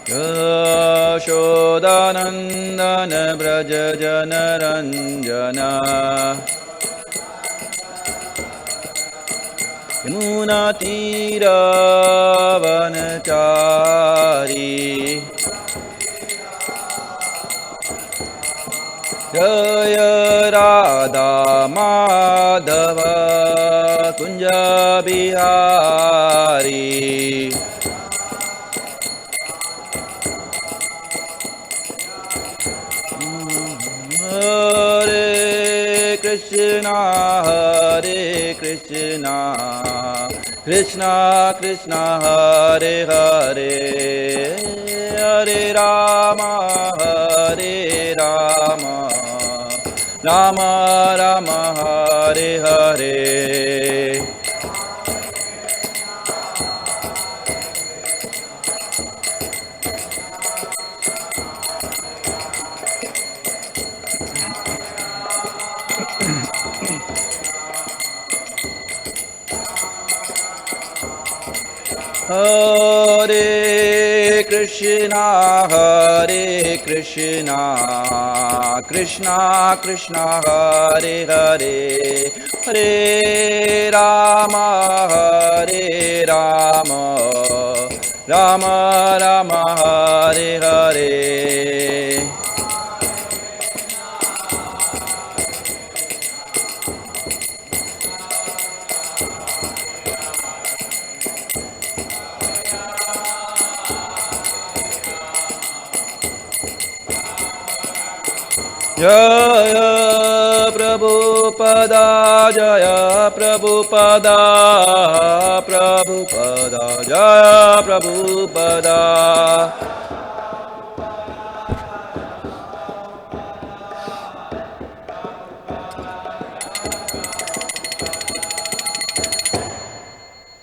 यशोदानन्दन व्रज जनरञ्जना यमुनातीरावनचारी जय राधा माधव कुञ्ज बिहारी हरे Krishna Krishna Krishna Hare Hare Hare Ram Ram Ram Hare Hare Hare Krishna Krishna Krishna Hare Hare Hare Rama Rama Rama Hare Hare Jaya Prabhupada Jaya Prabhupada Jaya Prabhupada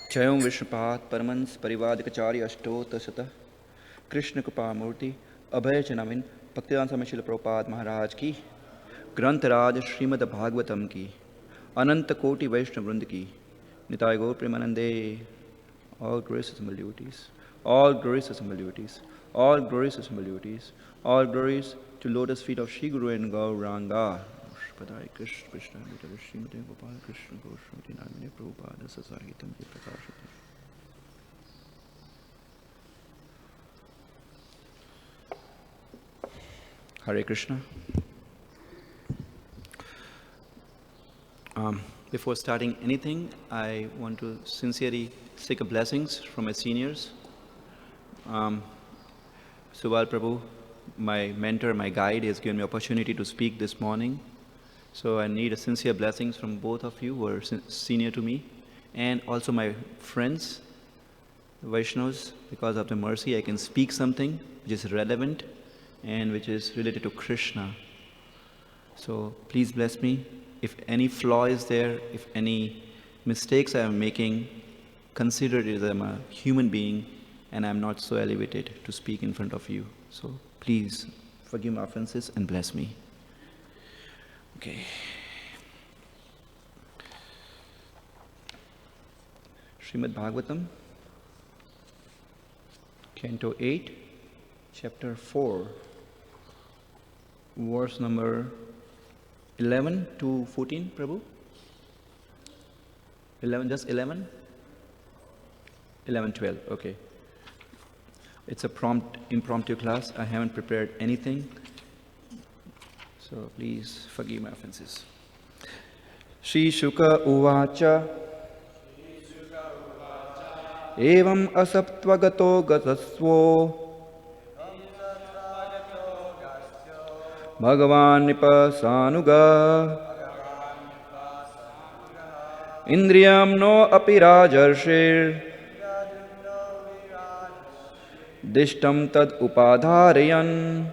Jayam Vishnupat Paramans Parivadikacharya Ashtota Sata Krishna Kupamurti Abhay Chanamin भक्तिदान स्वामी श्रील प्रभुपाद महाराज की ग्रंथराज श्रीमद् भागवतम की अनंत कोटि वैष्णव वृंद की निताय गौर प्रेमानंदे all glorious assembled devotees, all glorious assembled devotees, all glorious assembled devotees, all glories to lotus feet of Shri Guru and Gauranga. Padai Krishna Krishna Mitra Srimati Gopal Krishna Goswami Namine Prabhupada Sasahitam Prakashati. Hare Krishna. Before starting anything, I want to sincerely seek blessings from my seniors. Subal Prabhu, my mentor, my guide, has given me opportunity to speak this morning. So I need a sincere blessings from both of you who are senior to me, and also my friends, Vaishnavas. Because of the mercy, I can speak something which is relevant and which is related to Krishna. So please bless me. If any flaw is there, if any mistakes I am making, consider it as I'm a human being and I'm not so elevated to speak in front of you. So please forgive my offenses and bless me. Okay. Srimad Bhagavatam, Canto 8, Chapter 4, verse number 11 to 14, Prabhu? 11, just 11? 11, 12, okay. It's a impromptu class. I haven't prepared anything. So please forgive my offenses. Shri Shuka Uvacha Evam Asaptvagato Gatasvo Bhagavan Nipasanuga Indriyam no apirajarshir Dishtam tad upadharayan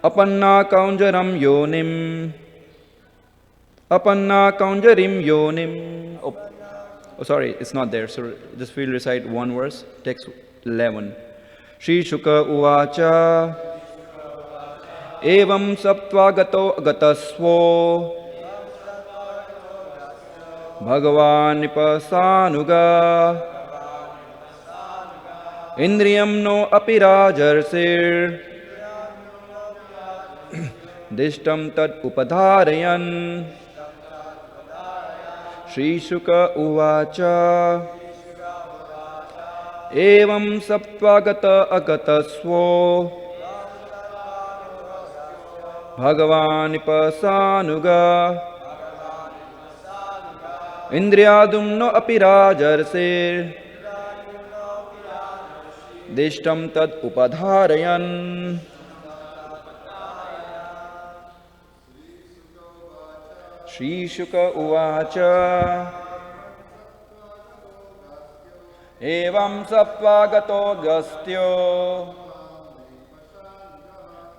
Apanna kaunjaram yonim. Oh, sorry, it's not there. So just we'll recite one verse, text 11. Shri Shuka Uvacha Evam Saptvagato Gatasvo Bhagavan Nipasanuga Indriyam no api rajarsir dishtam tad upadharayan. Shri Shuka uvacha evam saptvagata agatasvo Bhagavan pasanuga Indriyadum no api rajarsir dishtam tad upadharayan. Shri Shuka uvacha evam saptvagato gastyo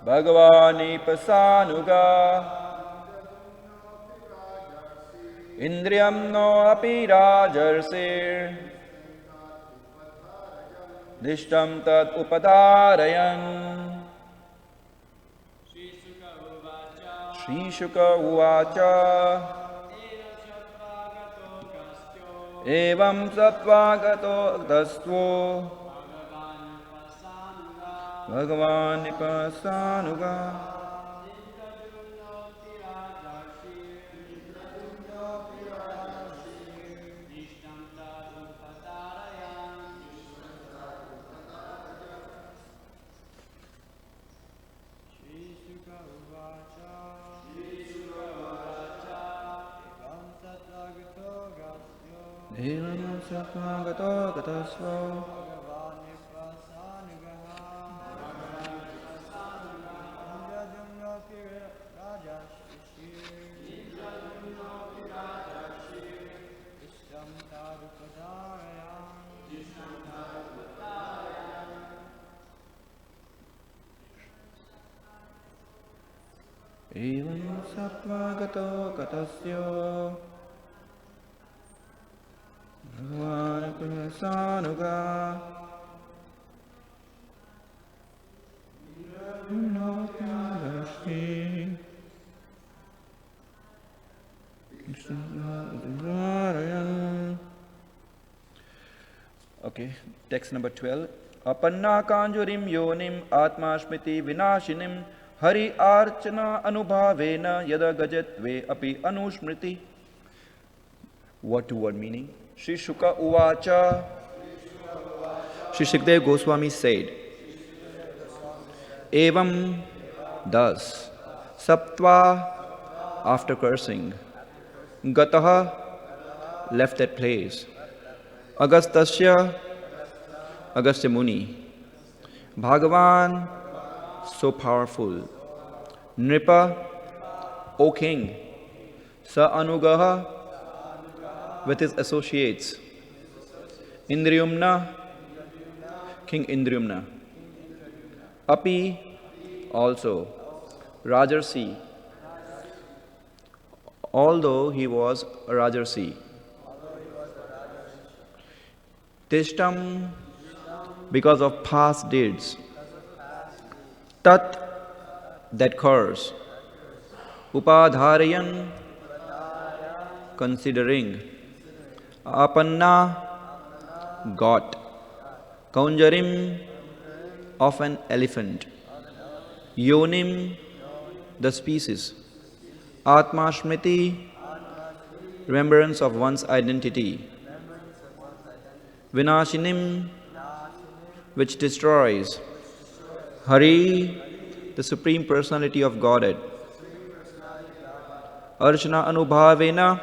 Bhagavani pasanuga Indriyam no api rajarsir dishtam tat upadharayan. Shri Shuka uvacha evam saptvagato gastyo Bhagavan pasanuga evam saptvagato gatasva evam saptvagato gatasya Bhagavan pasanuga Okay, text number 12. Apanna kanjurim yonim atma smriti vinashinim hari archana anubhavena yada gajatve api anusmriti. Word to word meaning. Shri Shuka uvacha. Shri Shukdev Goswami said, evam, thus, saptva, after cursing, gataha, left that place, Agastya, Agastya Muni, Bhagavan, so powerful, Nripa, O king, Sa Anugaha, with his associates, Indriyumna, King Indriyumna, Api, also, Rajarsi, although he was a Rajarsi, Tishtam, because of past deeds, Tat, that curse, Upadharayan, considering, Apanna, got, Kaunjarim, of an elephant, Yonim, the species, Atma Smriti, remembrance of one's identity, Vinashinim, which destroys, Hari, the Supreme Personality of Godhead, Archana Anubhavena,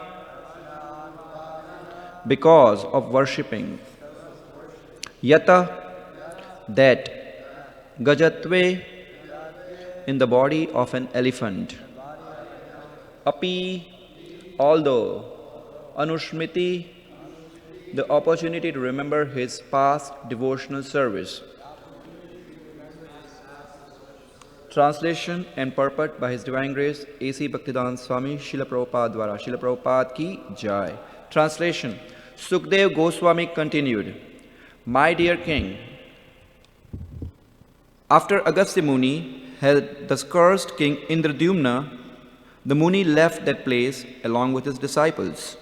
because of worshipping, Yata, that, Gajatve, in the body of an elephant, Api, although, Anushmiti, the opportunity to remember his past devotional service. Translation and purport by His Divine Grace A.C. Bhaktivedanta Swami Srila Prabhupada Dwara. Srila Prabhupada ki Jai. Translation. Sukdev Goswami continued, My dear king, after Agastya Muni had thus cursed King Indradyumna, the Muni left that place along with his disciples.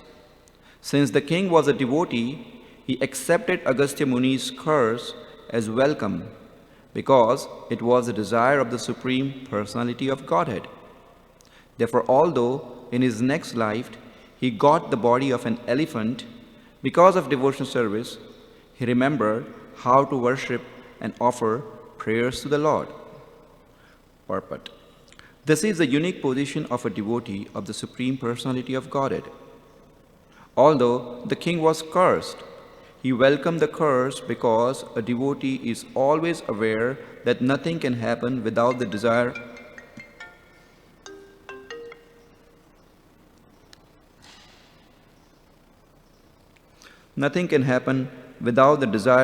Since the king was a devotee, he accepted Agastya Muni's curse as welcome, because it was the desire of the Supreme Personality of Godhead. Therefore, although in his next life he got the body of an elephant, because of devotional service, he remembered how to worship and offer prayers to the Lord. Purport. This is the unique position of a devotee of the Supreme Personality of Godhead. Although the king was cursed, he welcomed the curse because a devotee is always aware that nothing can happen without the desire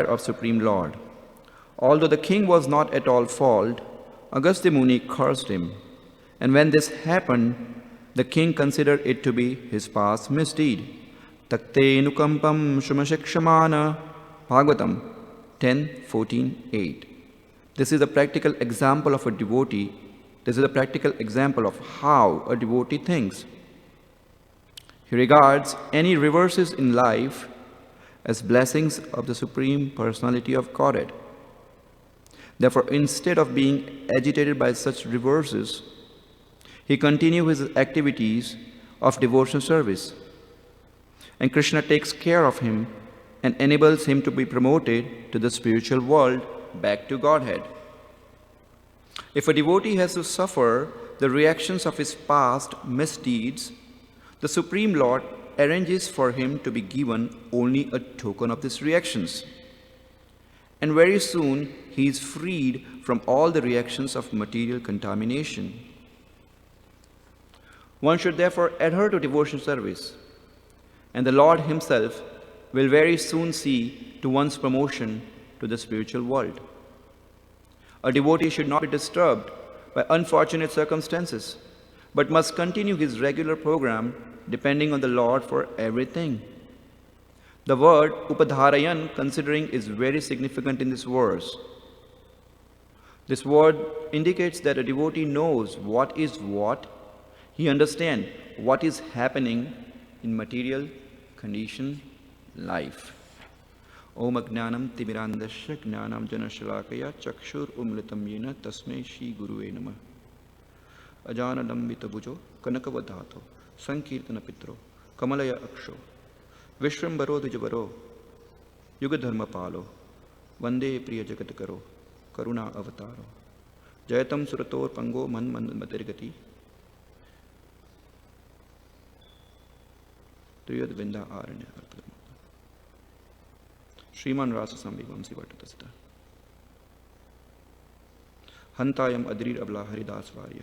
of Supreme Lord. Although the king was not at all fault, Agastya Muni cursed him. And when this happened, the king considered it to be his past misdeed. Takte nukampam shumashikshamana Bhagavatam 8.4.11-12. This is a practical example of a devotee. This is a practical example of how a devotee thinks. He regards any reverses in life as blessings of the Supreme Personality of Godhead. Therefore, instead of being agitated by such reverses, he continues his activities of devotional service. And Krishna takes care of him and enables him to be promoted to the spiritual world, back to Godhead. If a devotee has to suffer the reactions of his past misdeeds, the Supreme Lord arranges for him to be given only a token of these reactions. And very soon he is freed from all the reactions of material contamination. One should therefore adhere to devotional service, and the Lord himself will very soon see to one's promotion to the spiritual world. A devotee should not be disturbed by unfortunate circumstances, but must continue his regular program depending on the Lord for everything. The word upadharayan, considering, is very significant in this verse. This word indicates that a devotee knows what is what. He understands what is happening in material condition life. Om Ajnanam Timirandasya Jnanam Janashalakaya Chakshur Umlitam Yena Tasmai Shri Guruve Namah. Ajanadam Vitabhujo Kanakavadhato Sankirtana Pitro Kamalaya Aksho Vishwambaro Dijavaro Yugadharma Palo Vande Priya Jagatakaro Karuna Avataro Jayatam Surator Pango Man Matirgati Triyad Vinda Aranya Sriman Rasa Sambhivamsi Vatatasita Hantayam Adrir Abla Haridas Varya.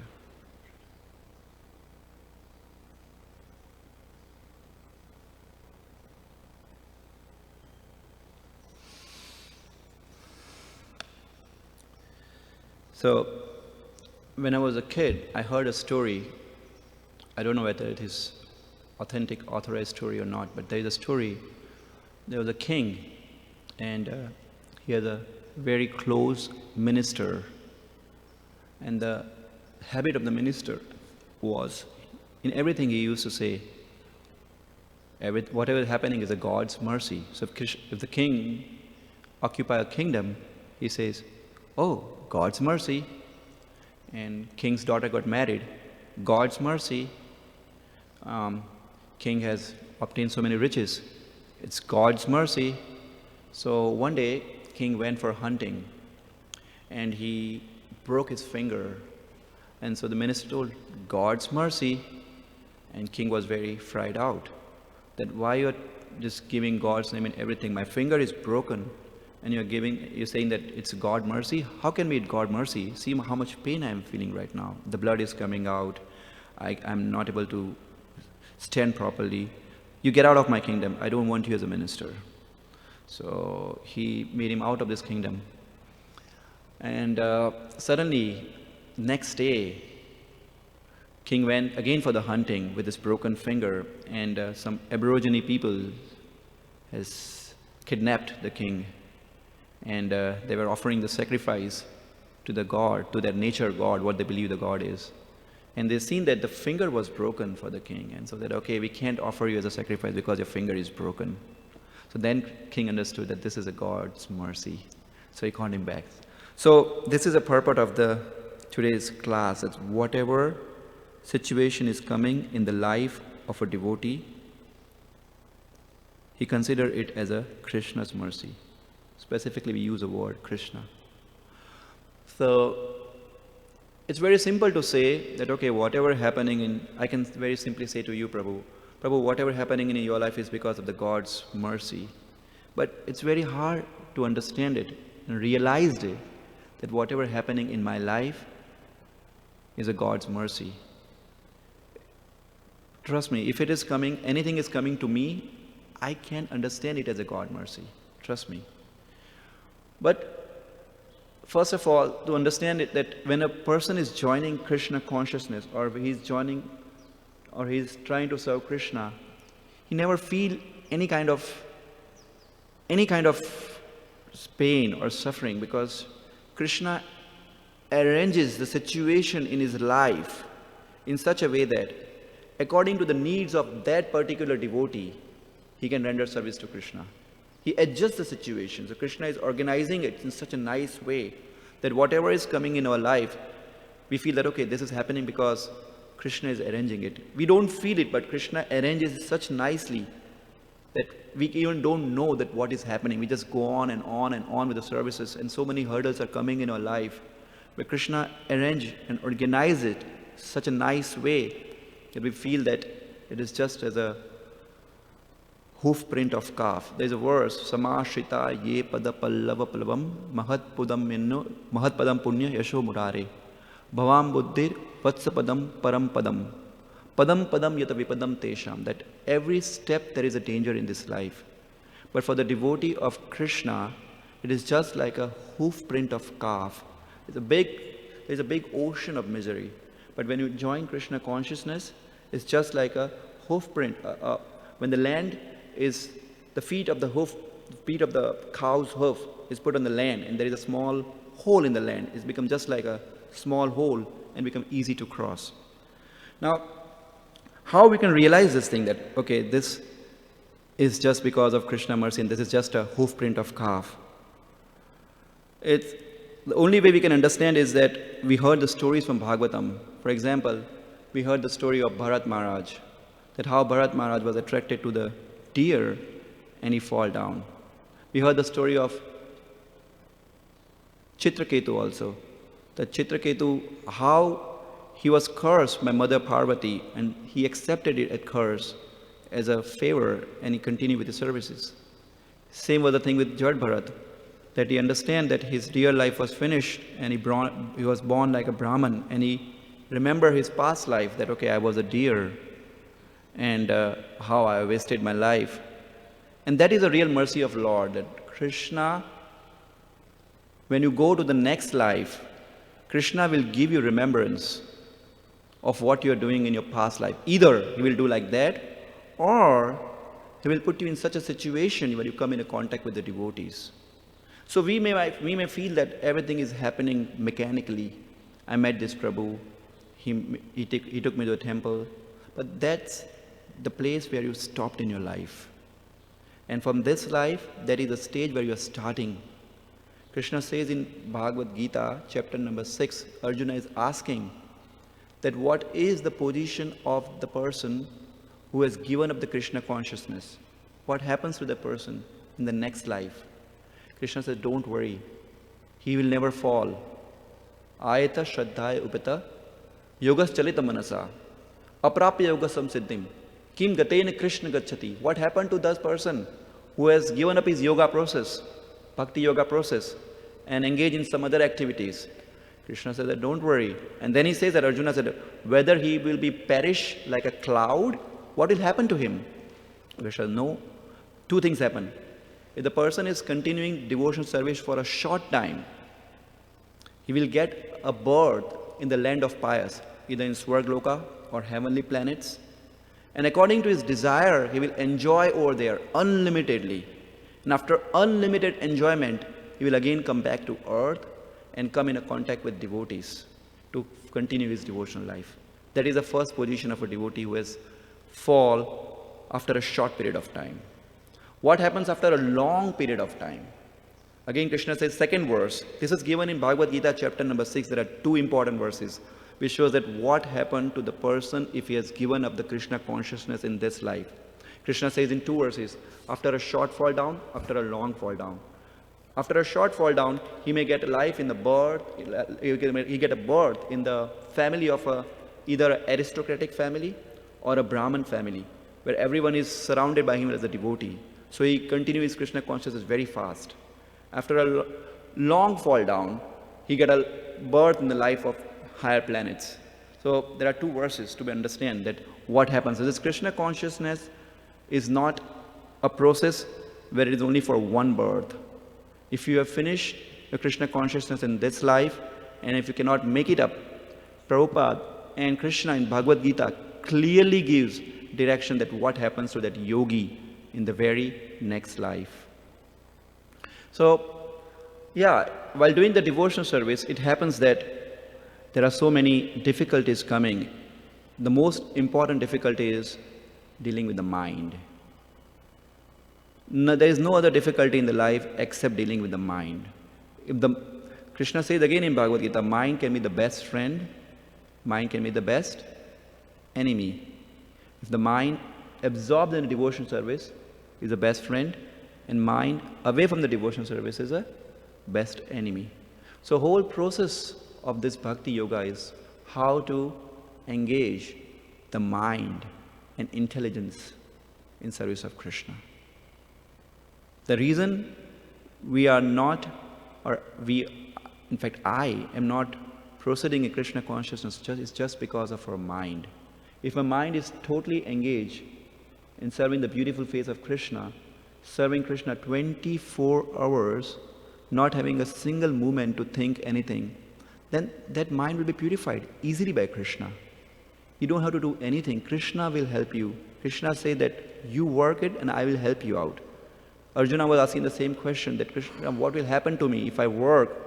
So, when I was a kid, I heard a story. I don't know whether it is authentic, authorized story or not, but there is a story. There was a king, and he had a very close minister. And the habit of the minister was, in everything he used to say, whatever is happening is a God's mercy. So if the king occupies a kingdom, he says, oh, God's mercy. And king's daughter got married, God's mercy. King has obtained so many riches, it's God's mercy. So one day, king went for hunting, and he broke his finger. And so the minister told, God's mercy. And king was very fried out, that why you're just giving God's name in everything? My finger is broken, and you're saying that it's God mercy? How can be God mercy? See how much pain I'm feeling right now. The blood is coming out. I'm not able to stand properly. You get out of my kingdom. I don't want you as a minister. So he made him out of this kingdom. And suddenly, next day, king went again for the hunting with his broken finger, and some aborigine people has kidnapped the king. And they were offering the sacrifice to the god, to their nature god, what they believe the god is. And they seen that the finger was broken for the king. And so that, okay, we can't offer you as a sacrifice because your finger is broken. So then king understood that this is a God's mercy. So he called him back. So this is a purport of the today's class. It's whatever situation is coming in the life of a devotee, he considered it as a Krishna's mercy. Specifically, we use the word Krishna. So it's very simple to say that, okay, whatever happening in, I can very simply say to you, Prabhu, whatever happening in your life is because of the God's mercy. But it's very hard to understand it and realize it, that whatever happening in my life is a God's mercy. Trust me, if it is coming, anything is coming to me, I can understand it as a God mercy. Trust me. But first of all, to understand it, that when a person is joining Krishna consciousness, or he's trying to serve Krishna, he never feel any kind of pain or suffering, because Krishna arranges the situation in his life in such a way that according to the needs of that particular devotee, he can render service to Krishna. He adjusts the situation. So Krishna is organizing it in such a nice way that whatever is coming in our life, we feel that, okay, this is happening because Krishna is arranging it. We don't feel it, but Krishna arranges it such nicely that we even don't know that what is happening. We just go on and on and on with the services, and so many hurdles are coming in our life, where Krishna arranged and organized it such a nice way that we feel that it is just as a hoof print of calf. There is a verse, Samashrita ye pada pallava pallavam mahat padam punya yasho murare bhavam buddhir vatsa padam param padam padam yata vipadam tesham, that every step there is a danger in this life. But for the devotee of Krishna, it is just like a hoof print of calf. There's a big ocean of misery. But when you join Krishna consciousness, it's just like a hoof print. When the land is, the feet of the cow's hoof is put on the land, and there is a small hole in the land. It's become just like a small hole and become easy to cross. Now, how we can realize this thing, that, okay, this is just because of Krishna mercy and this is just a hoof print of calf? The only way we can understand is that we heard the stories from Bhagavatam. For example, we heard the story of Bharat Maharaj, that how Bharat Maharaj was attracted to the deer and he fall down. We heard the story of Chitraketu also, that Chitraketu, how he was cursed by Mother Parvati and he accepted it at curse as a favor and he continued with his services. Same was the thing with Jad Bharat, that he understand that his dear life was finished and he was born like a Brahman, and he remember his past life, that, okay, I was a deer and how I wasted my life. And that is a real mercy of Lord, that Krishna, when you go to the next life, Krishna will give you remembrance of what you are doing in your past life. Either he will do like that, or he will put you in such a situation where you come into contact with the devotees. So we may feel that everything is happening mechanically. I met this Prabhu, he took me to a temple, but that's the place where you stopped in your life. And from this life, that is the stage where you are starting. Krishna says in Bhagavad Gita, chapter number 6, Arjuna is asking that what is the position of the person who has given up the Krishna consciousness? What happens to the person in the next life? Krishna says, don't worry, he will never fall. Ayata shraddhaya upata yogas chalita manasa aprapya yoga samsiddhim kim gatena Krishna gacchati. What happened to that person who has given up his yoga process, bhakti yoga process, and engaged in some other activities? Krishna said that don't worry. And then he says that Arjuna said, whether he will be perish like a cloud, what will happen to him? Krishna said, no. Two things happen. If the person is continuing devotional service for a short time, he will get a birth in the land of pious, either in Swargloka or heavenly planets. And according to his desire, he will enjoy over there unlimitedly. And after unlimited enjoyment, he will again come back to earth and come in a contact with devotees to continue his devotional life. That is the first position of a devotee who has fall after a short period of time. What happens after a long period of time? Again, Krishna says, second verse. This is given in Bhagavad Gita chapter number 6. There are two important verses which shows that what happened to the person if he has given up the Krishna consciousness in this life. Krishna says in two verses, after a short fall down, after a long fall down. After a short fall down, he may get a life in the birth, he get a birth in the family of either an aristocratic family or a Brahmin family, where everyone is surrounded by him as a devotee. So he continues his Krishna consciousness very fast. After a long fall down, he get a birth in the life of higher planets. So there are two verses to understand that what happens. So this Krishna consciousness is not a process where it is only for one birth. If you have finished your Krishna consciousness in this life, and if you cannot make it up, Prabhupada and Krishna in Bhagavad Gita clearly gives direction that what happens to that yogi in the very next life. So, yeah, while doing the devotional service, it happens that there are so many difficulties coming. The most important difficulty is dealing with the mind. No, there is no other difficulty in the life except dealing with the mind. Krishna says again in Bhagavad Gita, mind can be the best friend, mind can be the best enemy. If the mind absorbed in the devotion service is the best friend, and mind away from the devotion service is a best enemy. So whole process of this bhakti yoga is how to engage the mind and intelligence in service of Krishna. The reason we are not, in fact, I am not proceeding in Krishna consciousness is just because of our mind. If my mind is totally engaged in serving the beautiful face of Krishna, serving Krishna 24 hours, not having a single moment to think anything, then that mind will be purified easily by Krishna. You don't have to do anything. Krishna will help you. Krishna said that you work it and I will help you out. Arjuna was asking the same question, that Krishna, what will happen to me if I work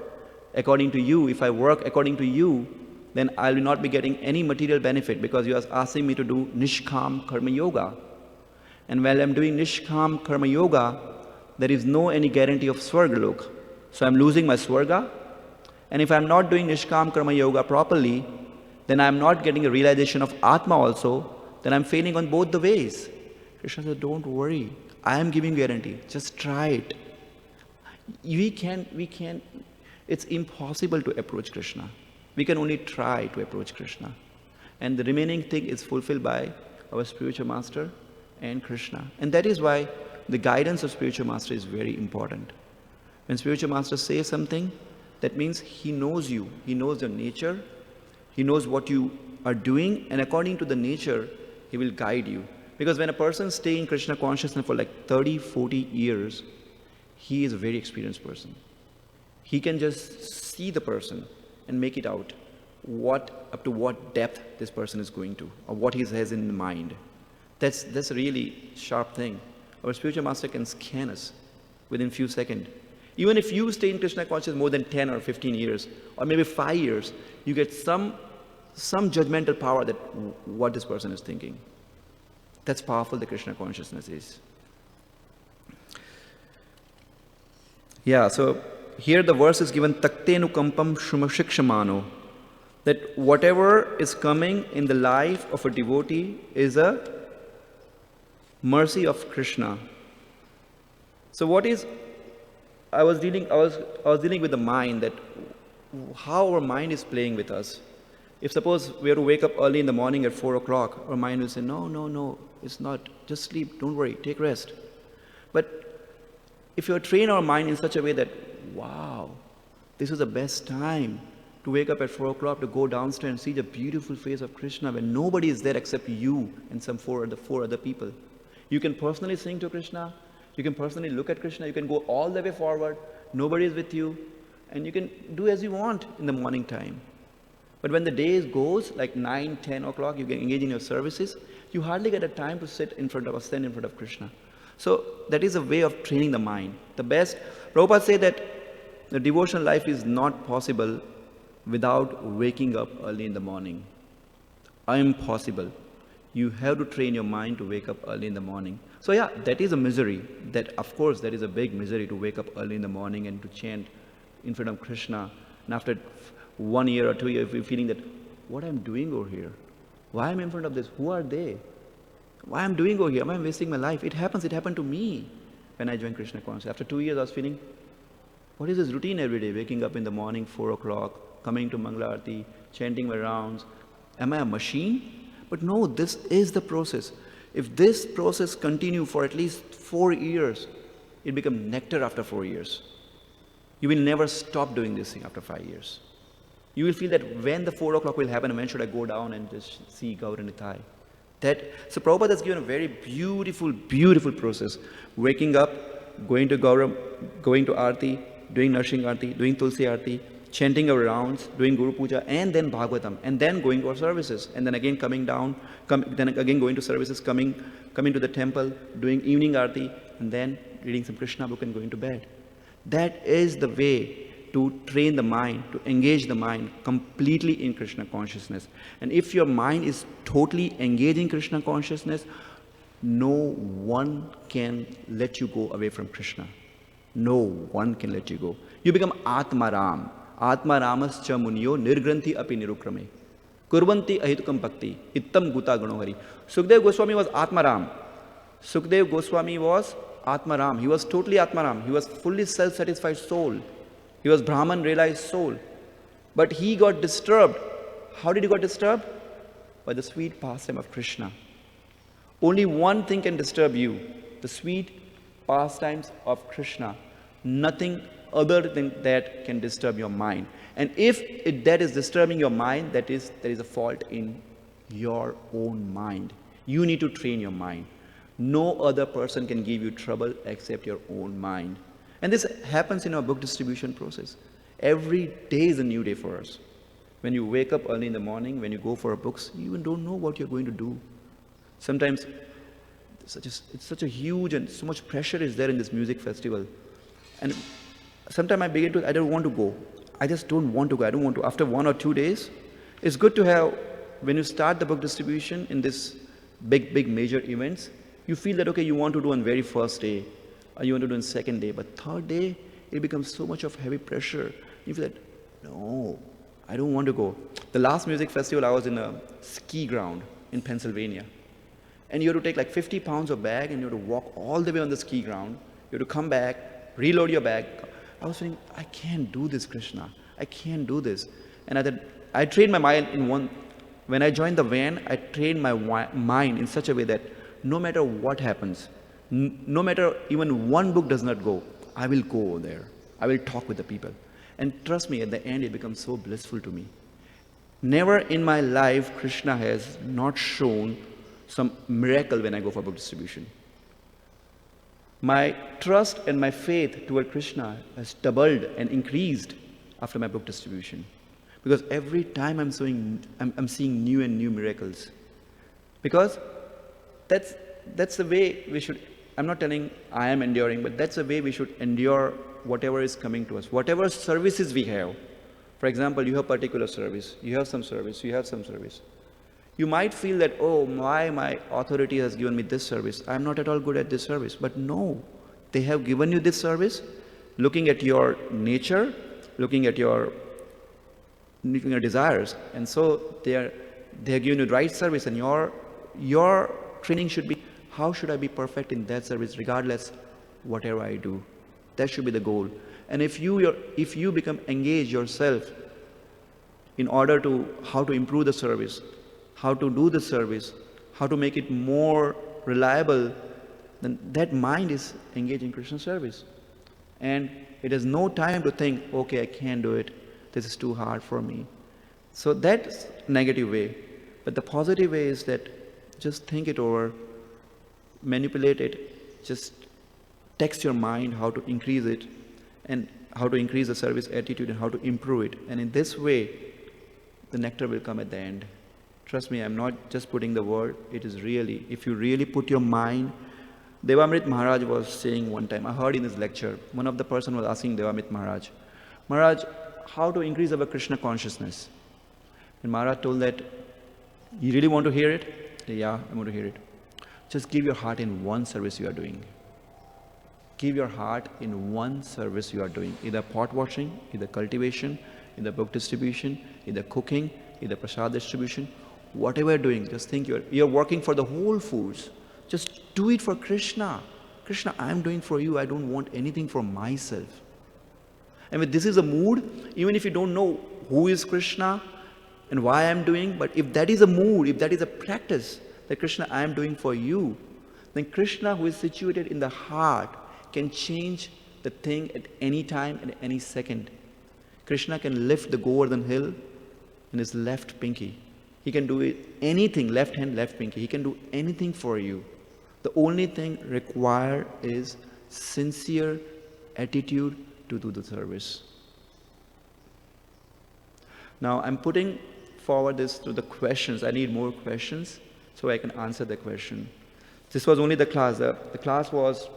according to you? If I work according to you, then I will not be getting any material benefit, because you are asking me to do Nishkam Karma Yoga. And while I'm doing Nishkam Karma Yoga, there is no any guarantee of Swargalok. So I'm losing my Swarga. And if I'm not doing Nishkam Karma Yoga properly, then I'm not getting a realization of Atma also, then I'm failing on both the ways. Krishna said, don't worry. I am giving guarantee. Just try it. It's impossible to approach Krishna. We can only try to approach Krishna. And the remaining thing is fulfilled by our spiritual master and Krishna. And that is why the guidance of spiritual master is very important. When spiritual master says something, that means he knows you. He knows your nature. He knows what you are doing. And according to the nature, he will guide you. Because when a person stays in Krishna consciousness for like 30, 40 years, he is a very experienced person. He can just see the person and make it out up to what depth this person is going to, or what he has in mind. That's a really sharp thing. Our spiritual master can scan us within few seconds. Even if you stay in Krishna consciousness more than 10 or 15 years, or maybe 5 years, you get some judgmental power that what this person is thinking. That's powerful, the Krishna consciousness is. Yeah, so here the verse is given, Taktenu kampam shumashikshamano, that whatever is coming in the life of a devotee is a mercy of Krishna. So what is, I was dealing with the mind, that how our mind is playing with us. If suppose we are to wake up early in the morning at 4 o'clock, our mind will say, no, it's not, just sleep, don't worry, take rest. But if you train our mind in such a way that, wow, this is the best time to wake up at 4 o'clock, to go downstairs and see the beautiful face of Krishna when nobody is there except you and some four other people. You can personally sing to Krishna, you can personally look at Krishna, you can go all the way forward, nobody is with you, and you can do as you want in the morning time. But when the day goes, like 9, 10 o'clock, you get engaged in your services, you hardly get a time to sit in front of or stand in front of Krishna. So that is a way of training the mind. The best, Prabhupada said that the devotional life is not possible without waking up early in the morning. Impossible. You have to train your mind to wake up early in the morning. So yeah, that is a misery. That, of course, that is a big misery to wake up early in the morning and to chant in front of Krishna. And after 1 year or 2 years, if you're feeling that, what I'm doing over here? Why am I in front of this? Who are they? Why I'm doing over here? Am I wasting my life? It happened to me when I joined Krishna consciousness. After 2 years, I was feeling, what is this routine every day? Waking up in the morning, 4 o'clock, coming to Mangala Aarti, chanting my rounds. Am I a machine? But no, this is the process. If this process continue for at least 4 years, it becomes nectar after 4 years. You will never stop doing this thing after 5 years. You will feel that when the 4 o'clock will happen, when should I go down and just see Gaur and Nitai? So Prabhupada has given a very beautiful, beautiful process. Waking up, going to Gauram, going to Aarti, doing Narshing Aarti, doing Tulsi Aarti, chanting our rounds, doing Guru Puja, and then Bhagavatam, and then going to our services, and then again coming down, then again going to services, coming to the temple, doing evening Aarti, and then reading some Krishna book and going to bed. That is the way to train the mind, to engage the mind completely in Krishna consciousness. And if your mind is totally engaged in Krishna consciousness, no one can let you go away from Krishna. No one can let you go. You become Atmaram. Atmaramascha munyo nirgranthi api nirukrame. Kurvanti ahitukam bhakti. Ittam guta ganohari. Sukdev Goswami was Atmaram. Sukdev Goswami was Atmaram. He was totally Atmaram. He was fully self-satisfied soul. He was Brahman realized soul. But he got disturbed. How did he got disturbed? By the sweet pastime of Krishna. Only one thing can disturb you. The sweet pastimes of Krishna. Nothing other than that can disturb your mind. And if that is disturbing your mind, there is a fault in your own mind. You need to train your mind. No other person can give you trouble except your own mind. And this happens in our book distribution process. Every day is a new day for us. When you wake up early in the morning, when you go for books, you even don't know what you're going to do. Sometimes it's such a huge and so much pressure is there in this music festival. And sometimes I don't want to go. I just don't want to go. I don't want to. After 1 or 2 days, it's good to have, when you start the book distribution in this big major events, you feel that, okay, you want to do on very first day, or you want to do on second day, but third day, it becomes so much of heavy pressure. You feel that, no, I don't want to go. The last music festival, I was in a ski ground in Pennsylvania. And you have to take like 50 pounds of bag and you have to walk all the way on the ski ground. You have to come back, reload your bag. I was thinking, I can't do this, Krishna. I can't do this. And I trained my mind when I joined the van, I trained my mind in such a way that no matter what happens, no matter even one book does not go, I will go over there. I will talk with the people. And trust me, at the end, it becomes so blissful to me. Never in my life, Krishna has not shown some miracle when I go for book distribution. My trust and my faith toward Krishna has doubled and increased after my book distribution. Because every time I'm seeing new and new miracles. Because that's the way we should, I'm not telling I am enduring, but that's the way we should endure whatever is coming to us. Whatever services we have. For example, you have particular service, you have some service, you have some service. You might feel that, oh, my authority has given me this service. I'm not at all good at this service. But no, they have given you this service, looking at your nature, looking at your desires. And so they are giving you the right service, and your training should be, how should I be perfect in that service, regardless whatever I do. That should be the goal. And if you become engaged yourself in order to how to improve the service, how to do the service, how to make it more reliable, then that mind is engaged in Krishna service. And it has no time to think, okay, I can't do it. This is too hard for me. So that's negative way. But the positive way is that just think it over, manipulate it, just text your mind how to increase it, and how to increase the service attitude and how to improve it. And in this way, the nectar will come at the end. Trust me, I'm not just putting the word, it is really, if you really put your mind. Devamrit Maharaj was saying one time, I heard in his lecture, one of the person was asking Devamrit Maharaj, how to increase our Krishna consciousness? And Maharaj told that, you really want to hear it? Yeah, I want to hear it. Just give your heart in one service you are doing. Give your heart in one service you are doing. Either pot washing, either cultivation, either book distribution, either cooking, either prasad distribution. Whatever you're doing, just think you're working for the whole foods. Just do it for Krishna. Krishna, I'm doing for you. I don't want anything for myself. And if this is a mood, even if you don't know who is Krishna and why I'm doing, but if that is a mood, if that is a practice that Krishna, I am doing for you, then Krishna, who is situated in the heart, can change the thing at any time and any second. Krishna can lift the Govardhan hill in his left pinky. He can do it, anything, left hand, left pinky. He can do anything for you. The only thing required is sincere attitude to do the service. Now I'm putting forward this to the questions. I need more questions so I can answer the question. This was only the class. The class was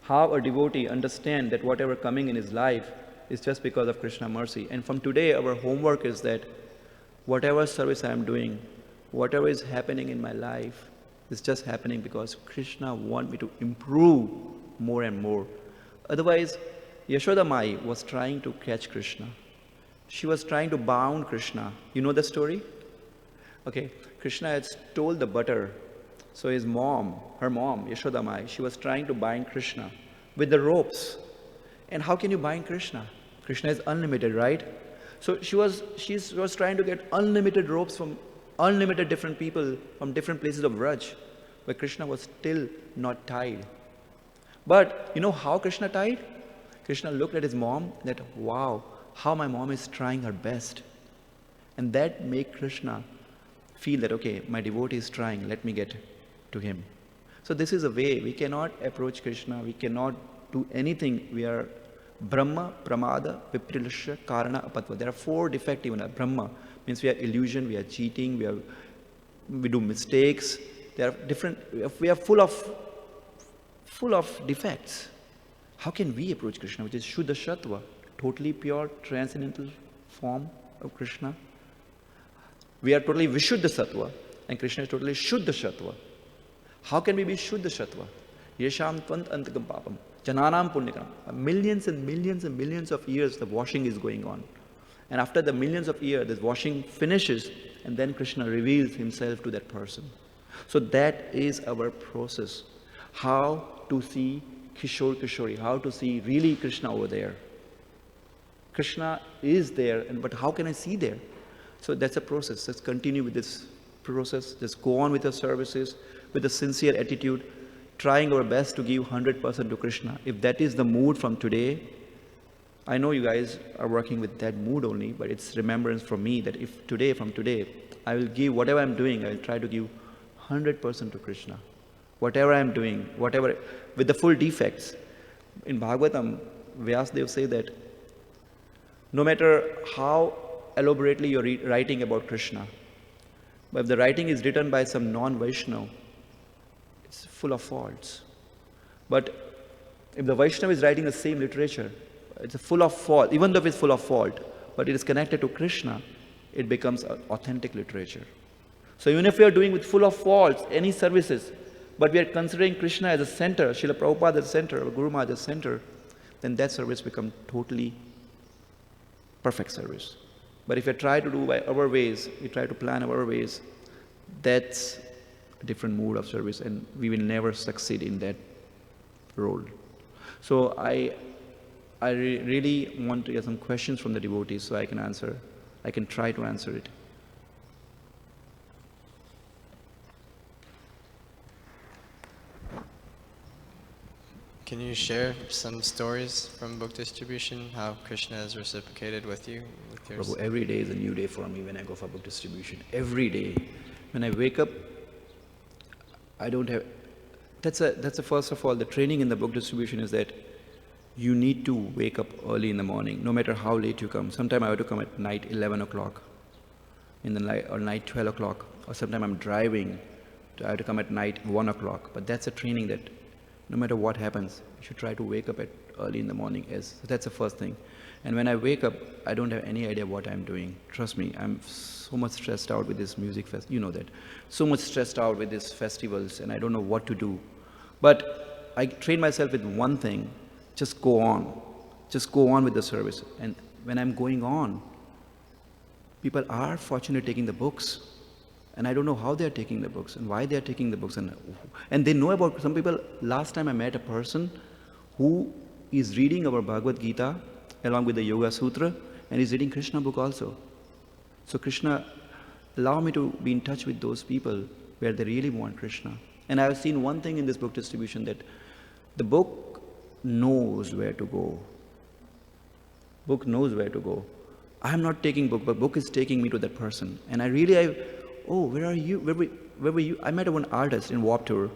how a devotee understand that whatever coming in his life is just because of Krishna mercy. And from today, our homework is that whatever service I am doing, whatever is happening in my life, is just happening because Krishna wants me to improve more and more. Otherwise, Yashoda Mai was trying to catch Krishna. She was trying to bound Krishna. You know the story? Okay, Krishna had stole the butter. So his mom, her mom, Yashoda Mai, she was trying to bind Krishna with the ropes. And how can you bind Krishna? Krishna is unlimited, right? So she was trying to get unlimited ropes from unlimited different people from different places of Vraj, but Krishna was still not tied. But you know how Krishna tied? Krishna looked at his mom that, wow, how my mom is trying her best. And that made Krishna feel that, okay, my devotee is trying, let me get to him. So this is a way. We cannot approach Krishna, we cannot do anything. We are Brahma, Pramada, Viprilasya, Karana, Apatva. There are 4 defects even. Brahma means we are illusion, we are cheating, we do mistakes. There are different, we are full of defects. How can we approach Krishna, which is Shuddha Sattva, totally pure, transcendental form of Krishna? We are totally Vishuddha Sattva, and Krishna is totally Shuddha Sattva. How can we be Shuddha Sattva? Yesham Tvant Antakam Papam, Jananam Punyakam. Millions and millions and millions of years the washing is going on. And after the millions of years, this washing finishes, and then Krishna reveals himself to that person. So that is our process. How to see Kishore Kishori, how to see really Krishna over there. Krishna is there, but how can I see there? So that's a process. Let's continue with this process. Just go on with your services with a sincere attitude, trying our best to give 100% to Krishna. If that is the mood from today, I know you guys are working with that mood only, but it's remembrance for me that if today, from today, I will give whatever I'm doing, I will try to give 100% to Krishna. Whatever I'm doing, whatever, with the full defects. In Bhagavatam, Vyasadeva say that no matter how elaborately you're writing about Krishna, but if the writing is written by some non-Vaishnava, it's full of faults. But if the Vaishnava is writing the same literature, it's full of fault, even though it's full of fault, but it is connected to Krishna, it becomes authentic literature. So even if we are doing with full of faults, any services, but we are considering Krishna as a center, Srila Prabhupada as a center, or Guru Maharaj as a center, then that service becomes totally perfect service. But if we try to do by our ways, we try to plan our ways, that's a different mood of service, and we will never succeed in that role. So I really want to get some questions from the devotees so I can try to answer it. Can you share some stories from book distribution, how Krishna has reciprocated with you? With your Prabhu, every day is a new day for me when I go for book distribution. Every day. When I wake up, I don't have... That's a first of all, the training in the book distribution is that you need to wake up early in the morning, no matter how late you come. Sometimes I have to come at night 11 o'clock, in the night, or night 12 o'clock. Or sometimes I'm driving, I have to come at night 1 o'clock. But that's a training that no matter what happens, you should try to wake up at early in the morning. So that's the first thing. And when I wake up, I don't have any idea what I'm doing. Trust me, I'm so much stressed out with this music fest. You know that. So much stressed out with these festivals, and I don't know what to do. But I train myself with one thing: just go on. Just go on with the service. And when I'm going on, people are fortunately taking the books. And I don't know how they're taking the books and why they're taking the books. And they know about some people. Last time I met a person who is reading our Bhagavad Gita along with the Yoga Sutra, and is reading Krishna book also. So Krishna, allow me to be in touch with those people where they really want Krishna. And I have seen one thing in this book distribution, that the book knows where to go. Book knows where to go. I am not taking book, but book is taking me to that person. And where are you? Where were you? I met one artist in Warp Tour.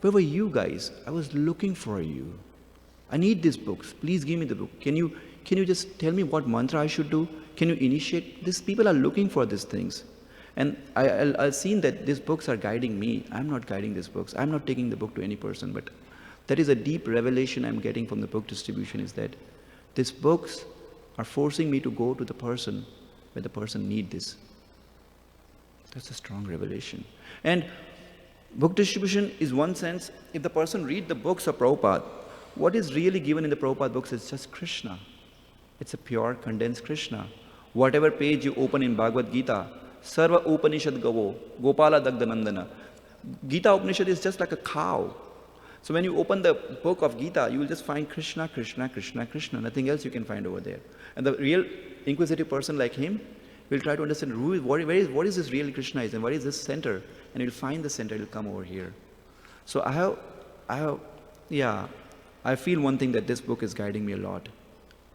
Where were you guys? I was looking for you. I need these books. Please give me the book. Can you just tell me what mantra I should do? Can you initiate? These people are looking for these things. And I've seen that these books are guiding me. I'm not guiding these books. I'm not taking the book to any person. But that is a deep revelation I'm getting from the book distribution, is that these books are forcing me to go to the person where the person needs this. That's a strong revelation. And book distribution is one sense, if the person read the books of Prabhupada, what is really given in the Prabhupada books is just Krishna. It's a pure condensed Krishna. Whatever page you open in Bhagavad Gita, Sarva Upanishad Gavo, Gopala Dagdanandana. Gita Upanishad is just like a cow. So when you open the book of Gita, you will just find Krishna, Krishna, Krishna, Krishna. Nothing else you can find over there. And the real inquisitive person like him will try to understand what is this real Krishna is, and what is this center. And he'll find the center, he'll come over here. So I feel one thing, that this book is guiding me a lot.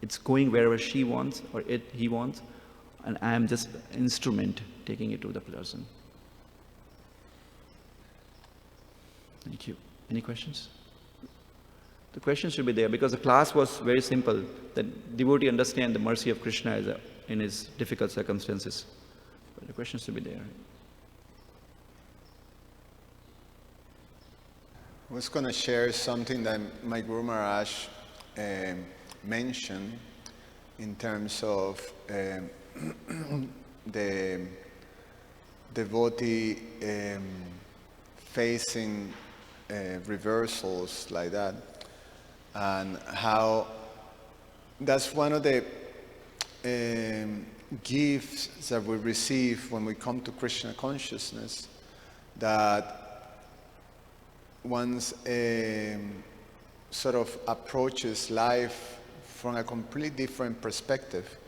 It's going wherever she wants or he wants, and I am just an instrument taking it to the person. Thank you. Any questions? The questions should be there, because the class was very simple, that devotee understand the mercy of Krishna in his difficult circumstances. But the questions should be there. I was going to share something that my Guru Maharaj mentioned in terms of the devotee facing reversals like that, and how that's one of the gifts that we receive when we come to Krishna consciousness, that one's sort of approaches life from a completely different perspective,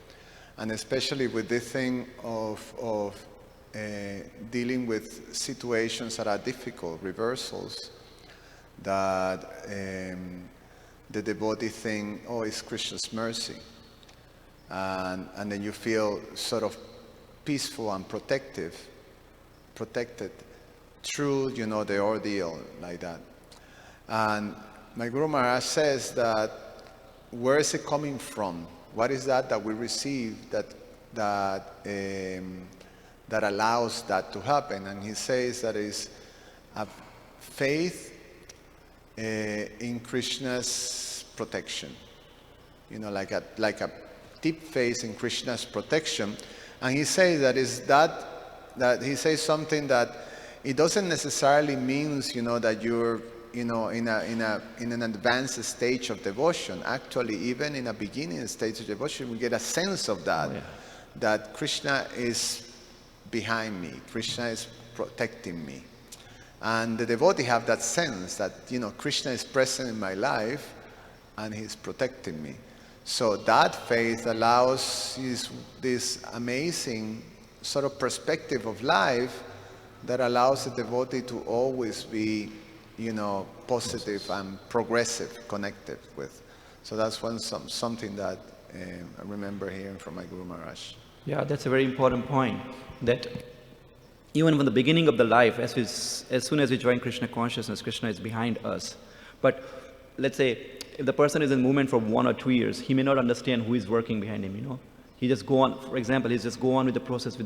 and especially with this thing of dealing with situations that are difficult, reversals, that the devotee think, oh, it's Krishna's mercy, and then you feel sort of peaceful and protected through, the ordeal like that. And my Guru Maharaj says that, where is it coming from? What is that we receive that allows that to happen? And he says that is a faith in Krishna's protection. Like a deep faith in Krishna's protection. And he says that he says something that it doesn't necessarily means, that you're, in an advanced stage of devotion. Actually, even in a beginning stage of devotion, we get a sense of that, that Krishna is behind me, Krishna is protecting me. And the devotee have that sense that, Krishna is present in my life and he's protecting me. So that faith allows this amazing sort of perspective of life that allows the devotee to always be, positive and progressive, connected with. So that's something that I remember hearing from my Guru Maharaj. Yeah, that's a very important point, that even from the beginning of the life, as soon as we join Krishna consciousness, Krishna is behind us. But let's say, if the person is in movement for 1 or 2 years, he may not understand who is working behind him, He just go on, for example, he just go on with the process,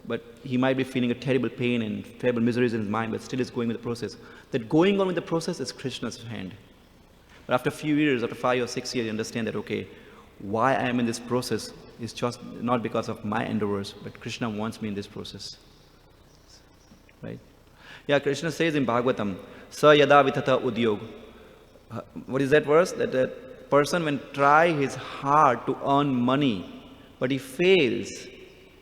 but he might be feeling a terrible pain and terrible miseries in his mind, but still is going with the process. That going on with the process is Krishna's hand. But after a few years, after 5 or 6 years, you understand that, okay, why I am in this process is just not because of my endeavors, but Krishna wants me in this process. Right? Yeah, Krishna says in Bhagavatam, Sa yada vitata udyog. What is that verse? That the person when try his hard to earn money, but he fails,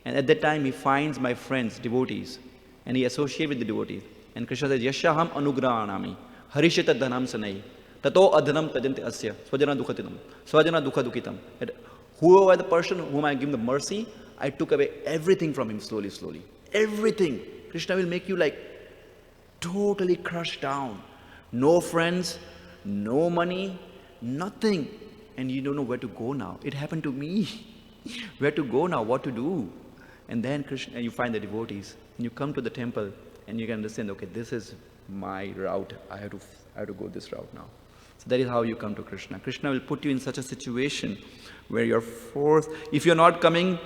and at that time he finds my friends, devotees, and he associates with the devotees. And Krishna says, Yashaham anugrahanami, harishita dhanam sanai, tato adhanam tajanti asya, swajana dukhatinam, swajana dukhadukitam. That whoever the person whom I give the mercy, I took away everything from him slowly, slowly. Everything. Krishna will make you like totally crushed down. No friends, no money, nothing. And you don't know where to go now. It happened to me. Where to go now, what to do? And then Krishna, you find the devotees. And you come to the temple and you can understand, okay, this is my route. I have to go this route now. So that is how you come to Krishna. Krishna will put you in such a situation where you're forced. If you're not coming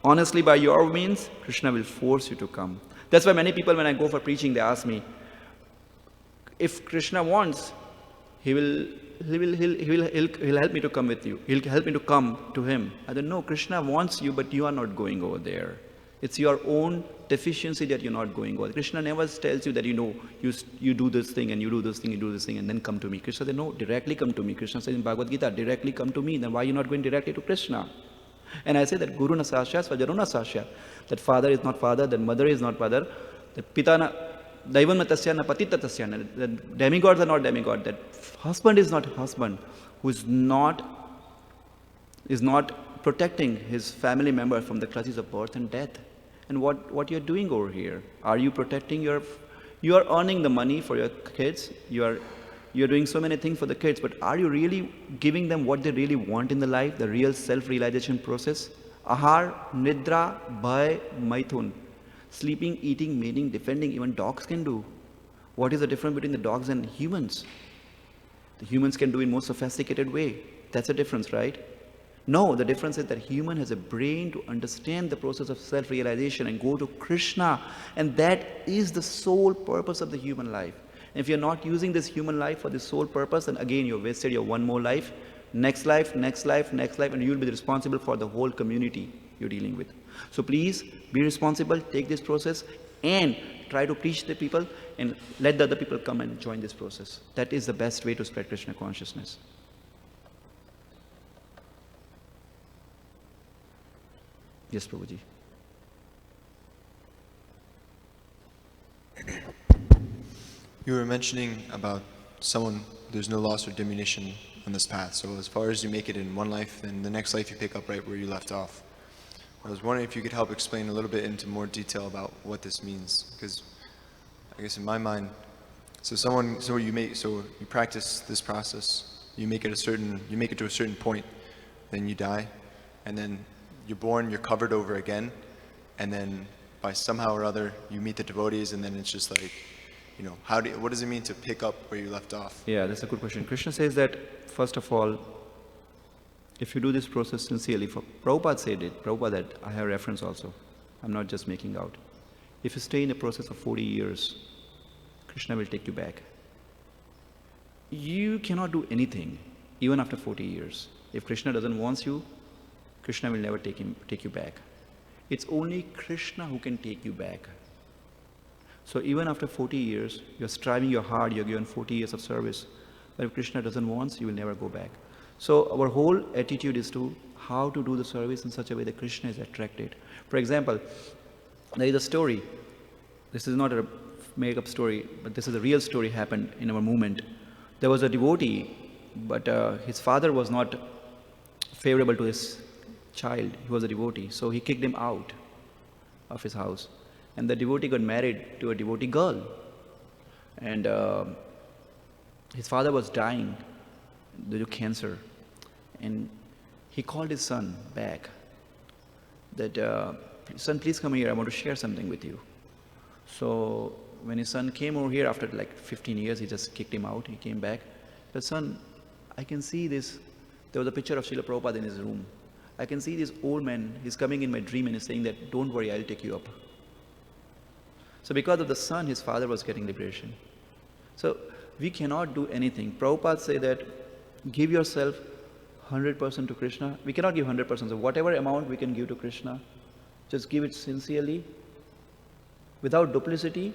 honestly by your means, Krishna will force you to come. That's why many people, when I go for preaching, they ask me, if Krishna wants, he'll help me to come with you. He'll help me to come to him. I don't know, Krishna wants you, but you are not going over there. It's your own deficiency that you're not going over. Krishna never tells you that, you do this thing and you do this thing, you do this thing, and then come to me. Krishna said, no, directly come to me. Krishna says in Bhagavad Gita, directly come to me. Then why are you not going directly to Krishna? And I say that Guru na sasya, svajaruna sasya. That father is not father, that mother is not mother, that pita na daivan matasya na patita tasya. That demigods are not demigods. That husband is not husband, who is not protecting his family member from the clutches of birth and death. And what you're doing over here? Are you protecting you are earning the money for your kids, you're doing so many things for the kids, but are you really giving them what they really want in the life, the real self-realization process? Ahar, nidra, bhay, maithun. Sleeping, eating, mating, defending, even dogs can do. What is the difference between the dogs and humans? The humans can do in more sophisticated way. That's the difference, right? No, the difference is that human has a brain to understand the process of self-realization and go to Krishna. And that is the sole purpose of the human life. And if you're not using this human life for the sole purpose, then again you've wasted your one more life, next life, next life, next life, and you'll be responsible for the whole community you're dealing with. So please be responsible, take this process, and try to preach the people and let the other people come and join this process. That is the best way to spread Krishna consciousness. Yes, Prabhuji. You were mentioning about there's no loss or diminution on this path. So as far as you make it in one life, then the next life you pick up right where you left off. I was wondering if you could help explain a little bit into more detail about what this means. Because I guess in my mind, you practice this process, you make it to a certain point, then you die, and then you're born, you're covered over again, and then by somehow or other you meet the devotees, and then it's just like, what does it mean to pick up where you left off? Yeah, that's a good question. Krishna says that, first of all, if you do this process sincerely, Prabhupada said it, that I have reference also, I'm not just making out. If you stay in a process of 40 years, Krishna will take you back. You cannot do anything, even after 40 years. If Krishna doesn't want you, Krishna will never take you back. It's only Krishna who can take you back. So even after 40 years, you're striving your hard, you're given 40 years of service. But if Krishna doesn't want, you will never go back. So our whole attitude is to how to do the service in such a way that Krishna is attracted. For example, there is a story. This is not a make-up story, but this is a real story happened in our movement. There was a devotee, but his father was not favorable to his child. He was a devotee, so he kicked him out of his house. And the devotee got married to a devotee girl. And his father was dying due to cancer. And he called his son back that, son, please come here, I want to share something with you. So when his son came over here after like 15 years, he just kicked him out. He came back. But son, I can see this. There was a picture of Srila Prabhupada in his room. I can see this old man, he's coming in my dream and he's saying that, don't worry, I'll take you up. So because of the son, his father was getting liberation. So we cannot do anything. Prabhupada say that Give yourself 100% to Krishna. We cannot give 100%, so whatever amount we can give to Krishna, just give it sincerely, without duplicity,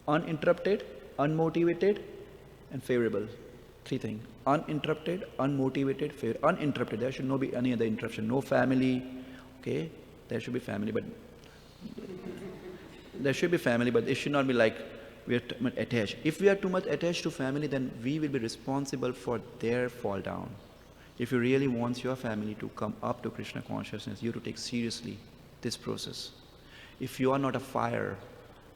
uninterrupted, unmotivated, and favorable. Three things. Uninterrupted, unmotivated, favorable. Uninterrupted, there should not be any other interruption. No family, okay? There should be family, but it should not be like we are too much attached. If we are too much attached to family, then we will be responsible for their fall down. If you really want your family to come up to Krishna consciousness, you have to take seriously this process. If you are not a fire,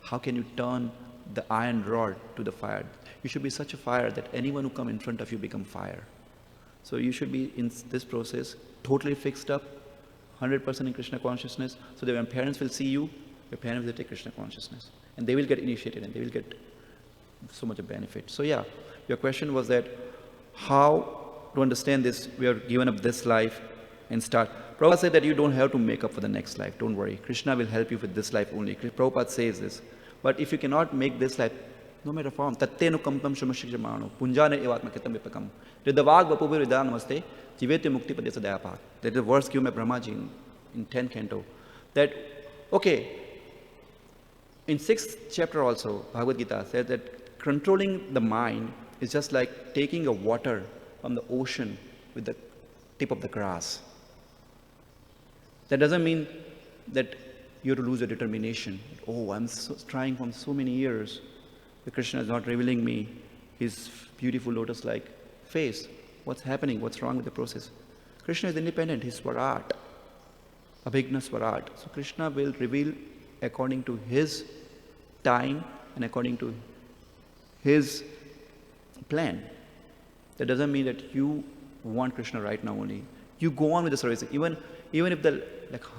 how can you turn the iron rod to the fire? You should be such a fire that anyone who come in front of you become fire. So you should be in this process totally fixed up, 100% in Krishna consciousness, so that when parents will see you, your parents will take Krishna consciousness. And they will get initiated and they will get so much of benefit. So yeah, your question was that how to understand this, we are given up this life and start. Prabhupada said that you don't have to make up for the next life, don't worry. Krishna will help you with this life only. Prabhupada says this. But if you cannot make this life, no matter form, tattenu kampam shumashikjamano, punjane evatma kitam vipakam, ridavag vapubir vidan namaste, jivete mukti padesa dayapak. That is the verse given by Brahmaji in 10th canto. That, okay, in 6th chapter also, Bhagavad Gita says that controlling the mind is just like taking a water from the ocean with the tip of the grass. That doesn't mean that you have to lose your determination. Oh, I'm trying for so many years. The Krishna is not revealing me his beautiful lotus-like face. What's happening? What's wrong with the process? Krishna is independent. He's Swarat. Abhigna Swarat. So Krishna will reveal according to his time and according to his plan. That doesn't mean that you want Krishna right now only. You go on with the service. Even if the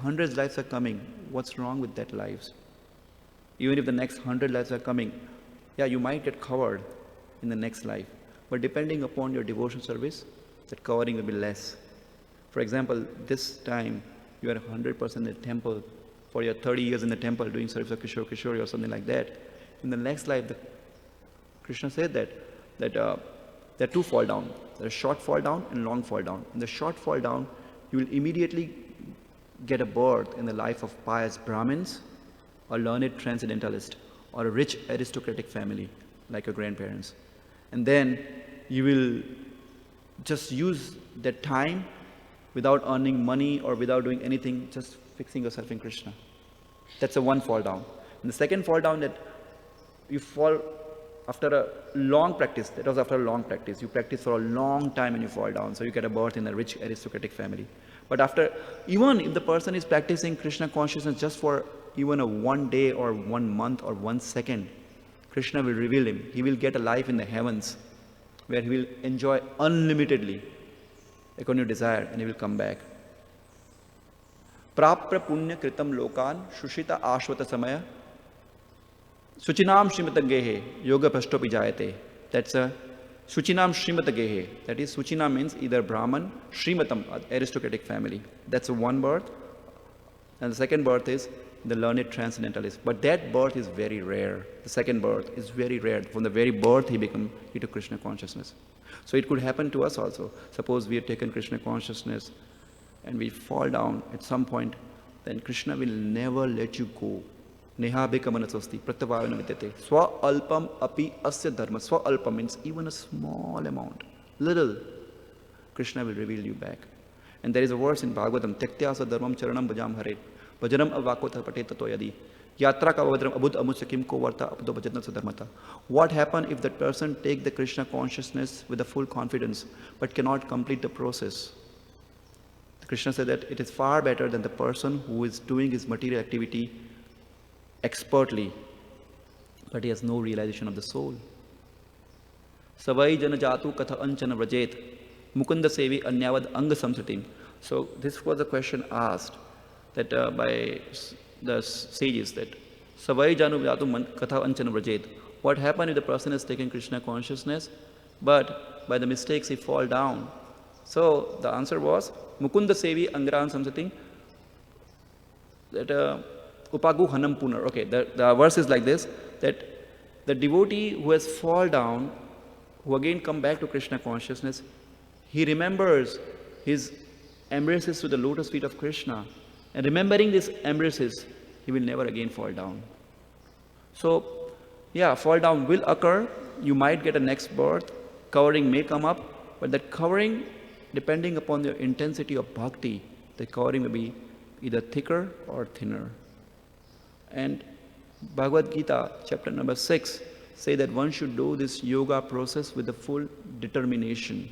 hundreds lives are coming, what's wrong with that lives? Even if the next 100 lives are coming, yeah, you might get covered in the next life. But depending upon your devotion service, that covering will be less. For example, this time you are 100% in the temple for your 30 years in the temple doing service of Kishore or something like that. In the next life, Krishna said that there are two fall down. There is short fall down and long fall down. In the short fall down, you will immediately get a birth in the life of pious Brahmins, or learned transcendentalist, or a rich aristocratic family like your grandparents. And then you will just use that time without earning money or without doing anything, just fixing yourself in Krishna. That's a one fall down. And the second fall down, that you fall after a long practice. That was after a long practice. You practice for a long time and you fall down. So you get a birth in a rich aristocratic family. But even if the person is practicing Krishna consciousness just for even a 1 day or 1 month or 1 second, Krishna will reveal him. He will get a life in the heavens where he will enjoy unlimitedly according to desire, and he will come back. Prapra punya kritam lokan shushita ashvata samaya suchinam shrimatagehe yoga pashtopi jayate. That's a suchinam shrimatagehe. That is, suchina means either Brahman, Shrimatam, aristocratic family. That's one birth. And the second birth is the learned transcendentalist. But that birth is very rare. The second birth is very rare. From the very birth he took Krishna consciousness. So it could happen to us also. Suppose we have taken Krishna consciousness and we fall down at some point, then Krishna will never let you go. Neha bekamanasasti pratyavayana vidyate. Swa alpam api asya dharma. Swa alpam means even a small amount, little. Krishna will reveal you back. And there is a verse in Bhagavatam, Tektyasa dharmam charanam bhajam hare. Bhajanam avakota pate tato yadi. Yatra kavadram abud amusakim ko varta abdo bhajatna sadharmata. What happens if that person take the Krishna consciousness with a full confidence but cannot complete the process? Krishna said that it is far better than the person who is doing his material activity expertly, but he has no realization of the soul. Savai jana jatu katha anchana vrajet mukunda sevi anyavad anga samsatim. So this was a question asked that by the sages, that Savai janu jatu katha anchana vrajet. What happens if the person is taking Krishna consciousness, but by the mistakes he fall down? So the answer was Mukunda sevi angaran samsatim, that upagu hanam punar. Okay, the verse is like this, that the devotee who has fall down, who again come back to Krishna consciousness, he remembers his embraces to the lotus feet of Krishna. And remembering these embraces, he will never again fall down. So, yeah, fall down will occur. You might get a next birth. Covering may come up. But that covering, depending upon your intensity of bhakti, the covering may be either thicker or thinner. And Bhagavad Gita, chapter number 6, say that one should do this yoga process with the full determination.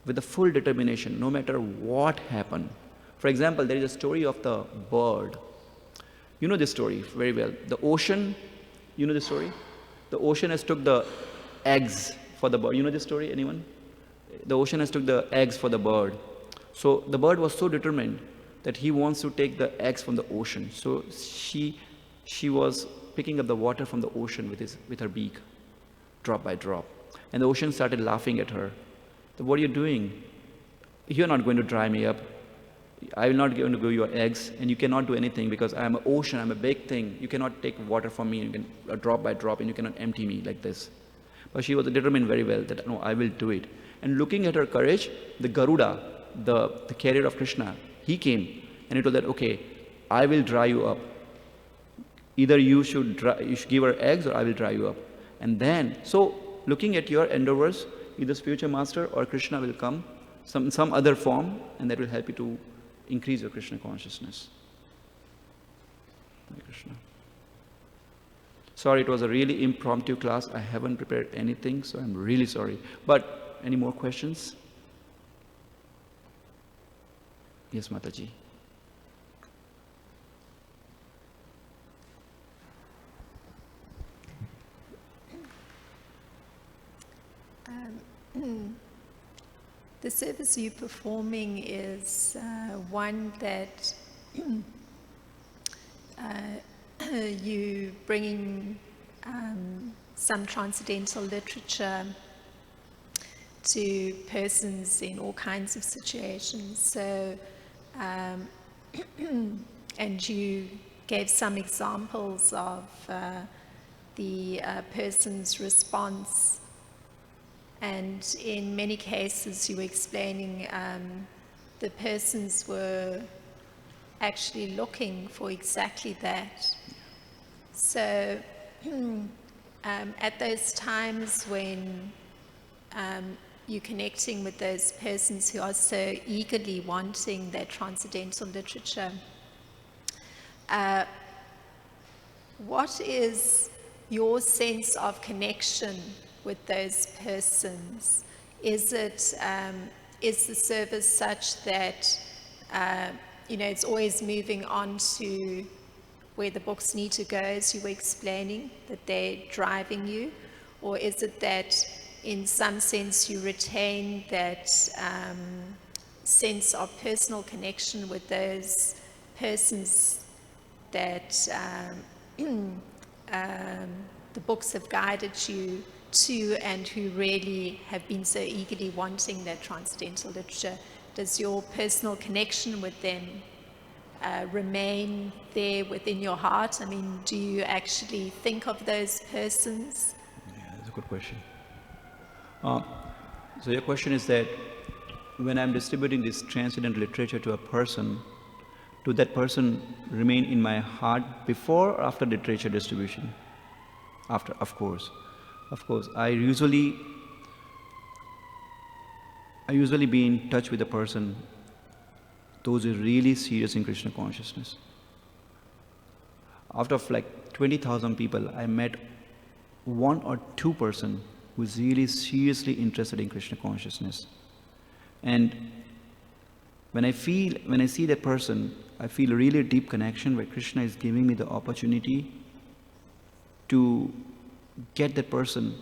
With the full determination, no matter what happened. For example, there is a story of the bird. You know this story very well. The ocean, you know this story? The ocean has took the eggs for the bird. You know this story, anyone? The ocean has took the eggs for the bird. So the bird was so determined that he wants to take the eggs from the ocean. So she was picking up the water from the ocean with her beak, drop by drop. And the ocean started laughing at her. What are you doing? You're not going to dry me up. I will not going to give you your eggs, and you cannot do anything because I am an ocean, I'm a big thing. You cannot take water from me, you can drop by drop, and you cannot empty me like this. But she was determined very well that, no, I will do it. And looking at her courage, the Garuda, the carrier of Krishna, he came, and he told that, okay, I will dry you up. Either you should give her eggs, or I will dry you up. And then, so looking at your endeavors, either spiritual master or Krishna will come, some other form, and that will help you to increase your Krishna consciousness. Hare Krishna. Sorry, it was a really impromptu class. I haven't prepared anything, so I'm really sorry. But any more questions? Yes, Mataji. The service you're performing is one that you bringing some transcendental literature to persons in all kinds of situations. So, and you gave some examples of the person's response. And in many cases, you were explaining the persons were actually looking for exactly that. So at those times when you're connecting with those persons who are so eagerly wanting that transcendental literature, what is your sense of connection with those persons? Is it is the service such that it's always moving on to where the books need to go, as you were explaining, that they're driving you, or is it that in some sense you retain that sense of personal connection with those persons that the books have guided you to, and who really have been so eagerly wanting that transcendental literature? Does your personal connection with them remain there within your heart? I mean, do you actually think of those persons? Yeah, that's a good question. So your question is that when I'm distributing this transcendental literature to a person, do that person remain in my heart before or after literature distribution? After, of course. Of course, I usually be in touch with a person, those who are really serious in Krishna consciousness. Out of like 20,000 people, I met 1 or 2 person who is really seriously interested in Krishna consciousness. And when I see that person, I feel a really deep connection where Krishna is giving me the opportunity to get that person,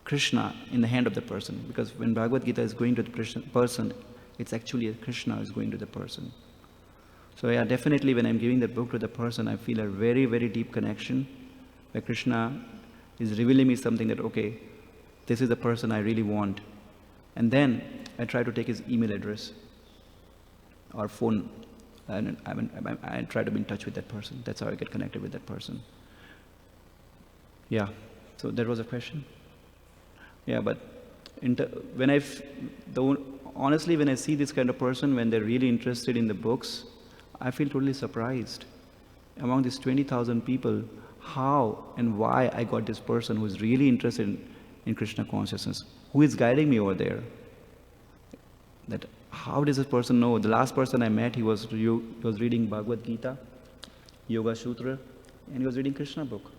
Krishna, in the hand of the person. Because when Bhagavad Gita is going to the person, it's actually Krishna is going to the person. So yeah, definitely when I'm giving that book to the person, I feel a very, very deep connection where Krishna is revealing me something that, okay, this is the person I really want. And then I try to take his email address or phone, and I try to be in touch with that person. That's how I get connected with that person. Yeah, so that was a question. Yeah, but when honestly, when I see this kind of person, when they're really interested in the books, I feel totally surprised. Among these 20,000 people, how and why I got this person who is really interested in Krishna consciousness, who is guiding me over there. That how does this person know? The last person I met, he was reading Bhagavad Gita, Yoga Sutra, and he was reading Krishna book.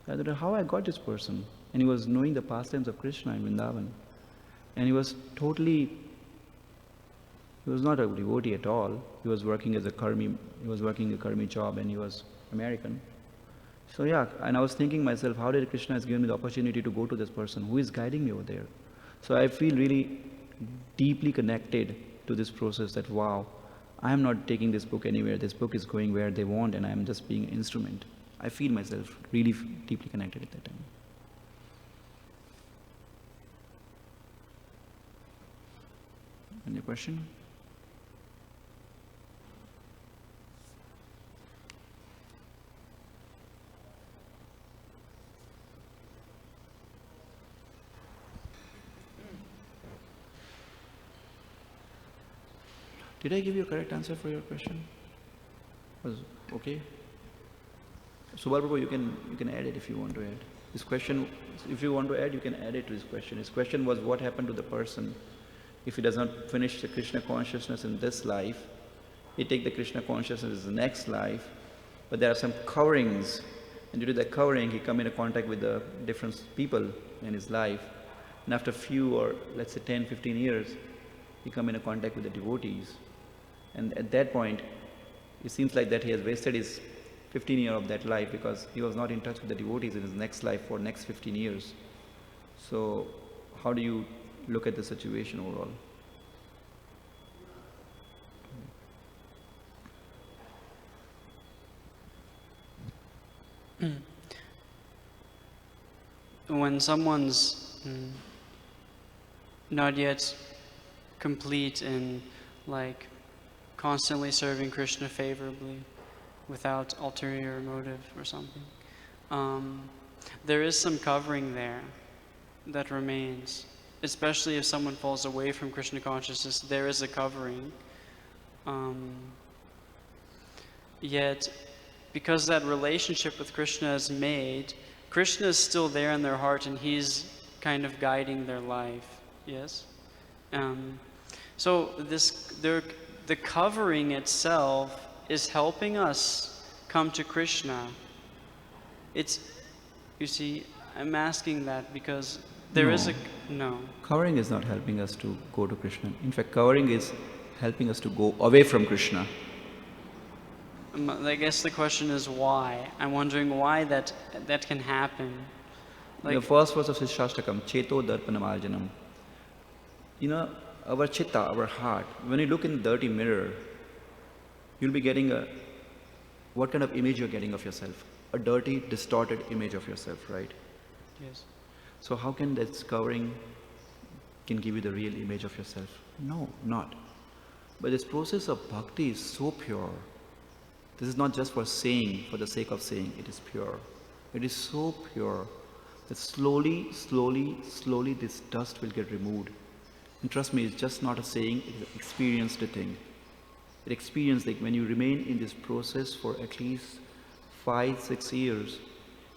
I don't know how I got this person. And he was knowing the pastimes of Krishna in Vrindavan. And he was not a devotee at all. He was working as a karmi job, and he was American. So yeah, and I was thinking myself, how did Krishna has given me the opportunity to go to this person who is guiding me over there? So I feel really deeply connected to this process that, wow, I am not taking this book anywhere. This book is going where they want, and I am just being an instrument. I feel myself really deeply connected at that time. Any question? Did I give you a correct answer for your question? Was okay? Subal Prabhu, you can add it if you want to add. This question, if you want to add, you can add it to his question. His question was, what happened to the person if he does not finish the Krishna consciousness in this life? He take the Krishna consciousness in the next life, but there are some coverings, and due to that covering, he come into contact with the different people in his life, and after few, or let's say 10, 15 years, he come into contact with the devotees. And at that point, it seems like that he has wasted his 15 years of that life because he was not in touch with the devotees in his next life for next 15 years. So how do you look at the situation overall? When someone's not yet complete in like constantly serving Krishna favorably without ulterior motive or something, there is some covering there that remains, especially if someone falls away from Krishna consciousness. There is a covering, yet because that relationship with Krishna is made, Krishna is still there in their heart, and he's kind of guiding their life. Yes. So the covering itself is helping us come to Krishna. You see, I'm asking that because there is a no. Covering is not helping us to go to Krishna. In fact, covering is helping us to go away from Krishna. I guess the question is why. I'm wondering why that can happen. Like, the first verse of Shashtakam, Cheto Darpanam Arjanam. You know, our chitta, our heart, when you look in the dirty mirror, you'll be getting what kind of image you're getting of yourself? A dirty, distorted image of yourself, right? Yes. So how can that covering can give you the real image of yourself? No, not. But this process of bhakti is so pure. This is not just for saying, for the sake of saying. It is pure. It is so pure that slowly, slowly, slowly this dust will get removed. And trust me, it's just not a saying, it's an experienced thing. It experienced, like when you remain in this process for at least 5-6 years,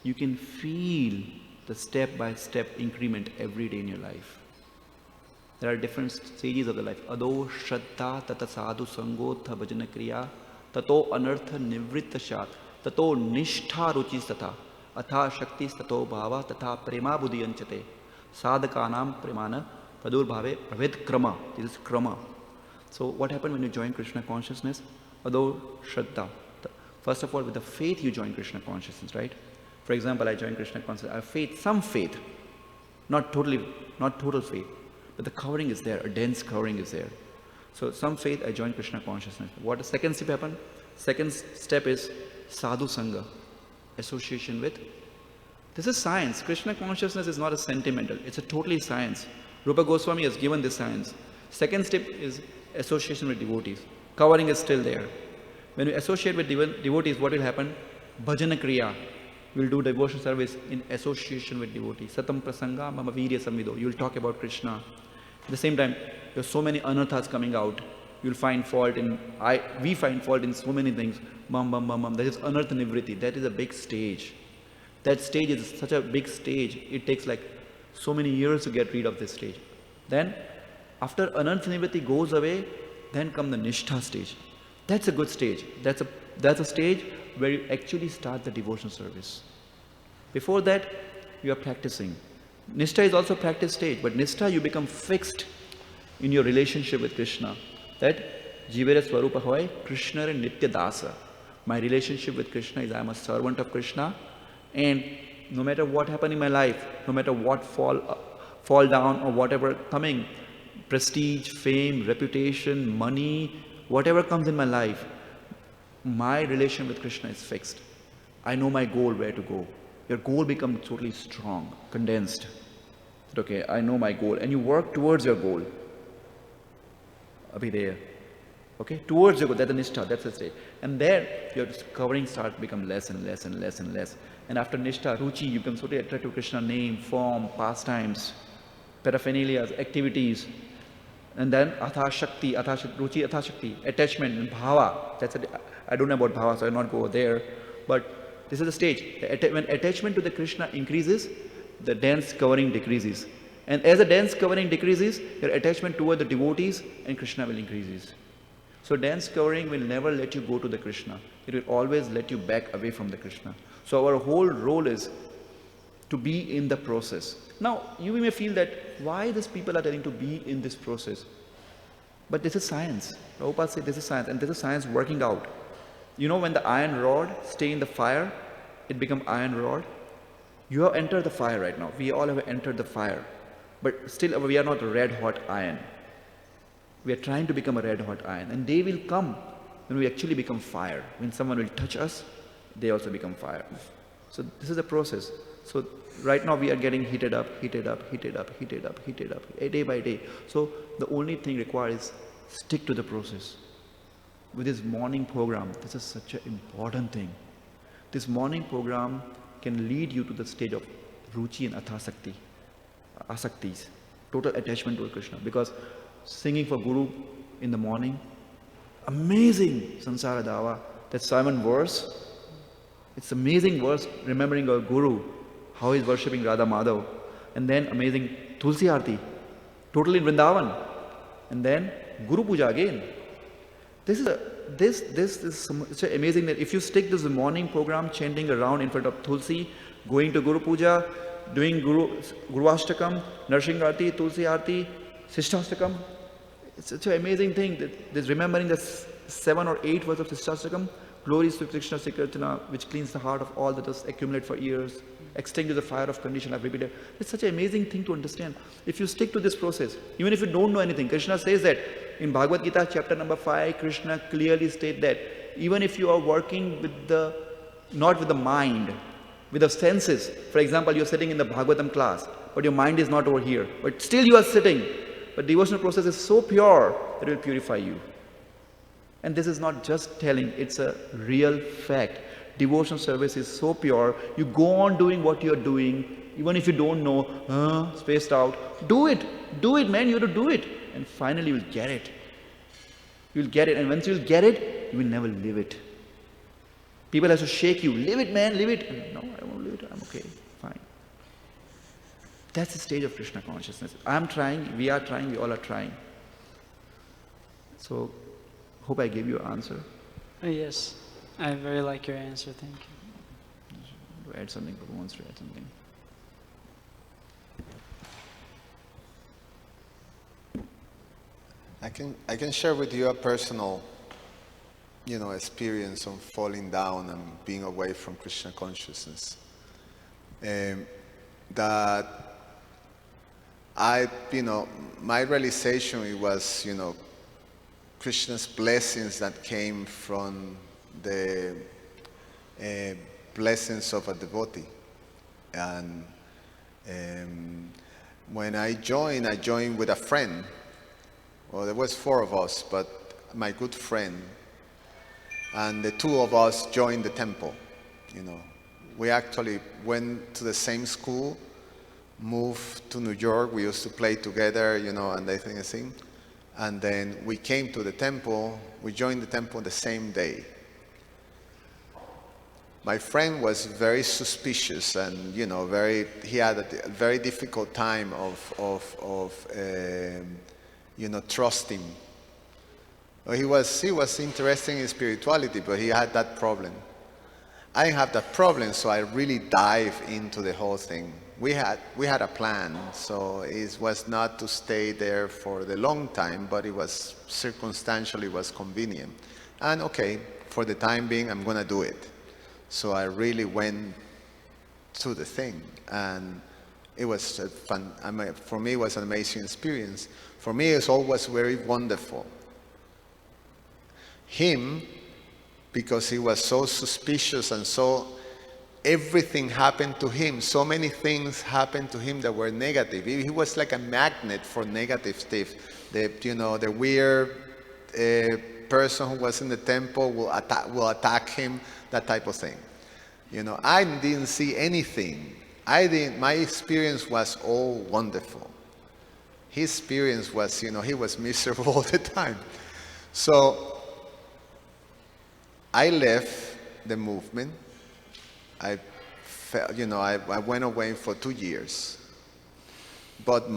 you can feel the step-by-step increment every day in your life. There are different stages of the life. Ado shraddha tata sadhu sangotha bhajana kriya tato anartha nivritta shat tato nishtha ruchis tata atha shaktis tato bhava tata prema buddhi anchate sadhakanam premana padur bhave praved krama. This is krama. So what happened when you join Krishna consciousness? Ado shraddha. First of all, with the faith you join Krishna consciousness, right? For example, I join Krishna consciousness. I have faith, some faith, not total faith, but the covering is there, a dense covering is there. So some faith, I join Krishna consciousness. What the second step happen? Second step is sadhu sangha, association with. This is science. Krishna consciousness is not a sentimental, it's a totally science. Rupa Goswami has given this science. Second step is association with devotees. Covering is still there. When you associate with devotees, what will happen? Bhajana kriya. We'll do devotional service in association with devotees. Satam prasanga mama virya samvido. You'll talk about Krishna. At the same time, there's so many anarthas coming out. You'll find fault in, we find fault in so many things. Bam, bam, bam, bam. That is anartha nivriti. That is a big stage. That stage is such a big stage. It takes like so many years to get rid of this stage. Then, after anartha nivriti goes away, then come the nishtha stage. That's a good stage. That's a stage where you actually start the devotional service. Before that, you are practicing. Nishtha is also a practice stage, but nishtha you become fixed in your relationship with Krishna. That Jivera Swarupa Hoy, Krishna and Nitya Dasa. My relationship with Krishna is I am a servant of Krishna, and no matter what happen in my life, no matter what fall down or whatever coming, prestige, fame, reputation, money, whatever comes in my life, my relation with Krishna is fixed. I know my goal, where to go. Your goal becomes totally strong, condensed. Okay, I know my goal, and you work towards your goal. Abhi there. Okay, towards your goal, that's the nishtha, that's the stage. And there, your covering starts to become less and less and less and less. And after nishtha, ruchi, you become totally attracted to Krishna, name, form, pastimes, paraphernalia, activities. And then atha shakti, ruchi, atha shakti, attachment, and bhava. I don't know about bhava, so I will not go there. But this is the stage. When attachment to the Krishna increases, the dense covering decreases. And as the dense covering decreases, your attachment toward the devotees and Krishna will increases. So dense covering will never let you go to the Krishna. It will always let you back away from the Krishna. So our whole role is to be in the process. Now, you may feel that why these people are telling to be in this process. But this is science. Prabhupada said this is science, and this is science working out. You know, when the iron rod stay in the fire, it becomes iron rod. You have entered the fire right now. We all have entered the fire. But still, we are not a red-hot iron. We are trying to become a red-hot iron. And they will come when we actually become fire. When someone will touch us, they also become fire. So this is a process. So right now we are getting heated up, day by day. So the only thing required is stick to the process. With this morning program, this is such an important thing. This morning program can lead you to the stage of ruchi and athasakti, asaktis, total attachment to Krishna. Because singing for Guru in the morning, amazing Sansara Dava, that 7 verse, it's amazing verse, remembering our Guru, how he's worshipping Radha Madhav, and then amazing Tulsi Aarti, totally in Vrindavan, and then Guru Puja again. This is such amazing that if you stick this morning program, chanting around in front of Tulsi, going to Guru Puja, doing Guru Ashtakam, Narsingh Aarti, Tulsi Aarti, Sishtastakam, it's such an amazing thing that there's remembering the 7 or 8 verses of Sishtastakam, glories to Krishna Sikirtana, which cleans the heart of all that has accumulated for years, extinguish the fire of condition I've repeated. It's such an amazing thing to understand. If you stick to this process, even if you don't know anything, Krishna says that in Bhagavad Gita chapter number 5, Krishna clearly states that even if you are working with not with the mind, with the senses, for example, you're sitting in the Bhagavatam class, but your mind is not over here, but still you are sitting. But devotional process is so pure that it will purify you. And this is not just telling, it's a real fact. Devotional service is so pure, you go on doing what you're doing, even if you don't know, spaced out, do it, man, you have to do it. And finally you'll get it. You'll get it, and once you'll get it, you will never leave it. People have to shake you, live it, man, live it. No, I won't live it, I'm okay, fine. That's the stage of Krishna consciousness. I'm trying, we are trying, we all are trying. So, hope I gave you an answer. Yes, I very like your answer, thank you. To add something, who wants to add something? I can share with you a personal, experience on falling down and being away from Krishna consciousness. That my realization, it was, Krishna's blessings that came from the blessings of a devotee. And when I joined with a friend. Well, there was 4 of us, but my good friend, and the 2 of us joined the temple, we actually went to the same school, moved to New York. We used to play together, you know, and that thing. And then we came to the temple. We joined the temple the same day. My friend was very suspicious, and you know, he had a very difficult time of trusting. He was interested in spirituality, but he had that problem. I didn't have that problem, so I really dived into the whole thing. We had a plan, so it was not to stay there for the long time, but it was circumstantially was convenient. And okay, for the time being, I'm gonna do it. So I really went to the thing, and it was fun. For me, it was an amazing experience. For me, it's always very wonderful. Him, because he was so suspicious and so everything happened to him. So many things happened to him that were negative. He was like a magnet for negative stuff. The weird person who was in the temple will attack him. That type of thing. You know, I didn't see anything. My experience was all wonderful. His experience was, you know, he was miserable all the time. So I left the movement. I went away for 2 years. But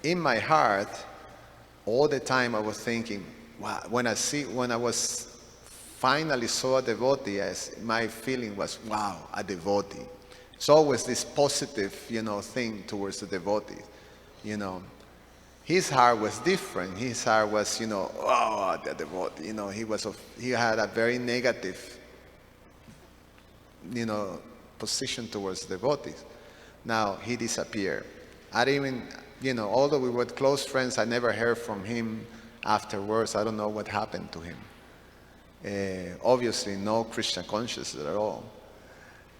in my heart, all the time I was thinking, wow, when I was finally saw a devotee, my feeling was, wow, a devotee. It's always this positive, you know, thing towards the devotee, you know. His heart was different. His heart was, you know, oh, the devotee, you know, he had a very negative, you know, position towards devotees. Now he disappeared. I didn't even, you know, although we were close friends, I never heard from him afterwards. I don't know what happened to him. Obviously, no Krishna consciousness at all.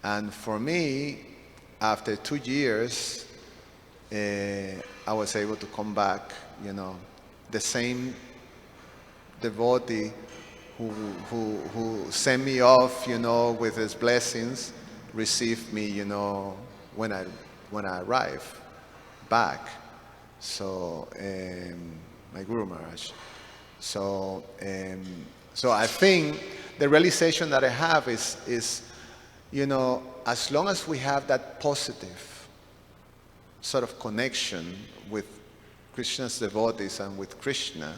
And for me, after 2 years, I was able to come back. You know, the same devotee who sent me off, you know, with his blessings, received me, you know, when I arrived back. So my Guru Maharaj. So I think the realization that I have is, you know, as long as we have that positive sort of connection with Krishna's devotees and with Krishna,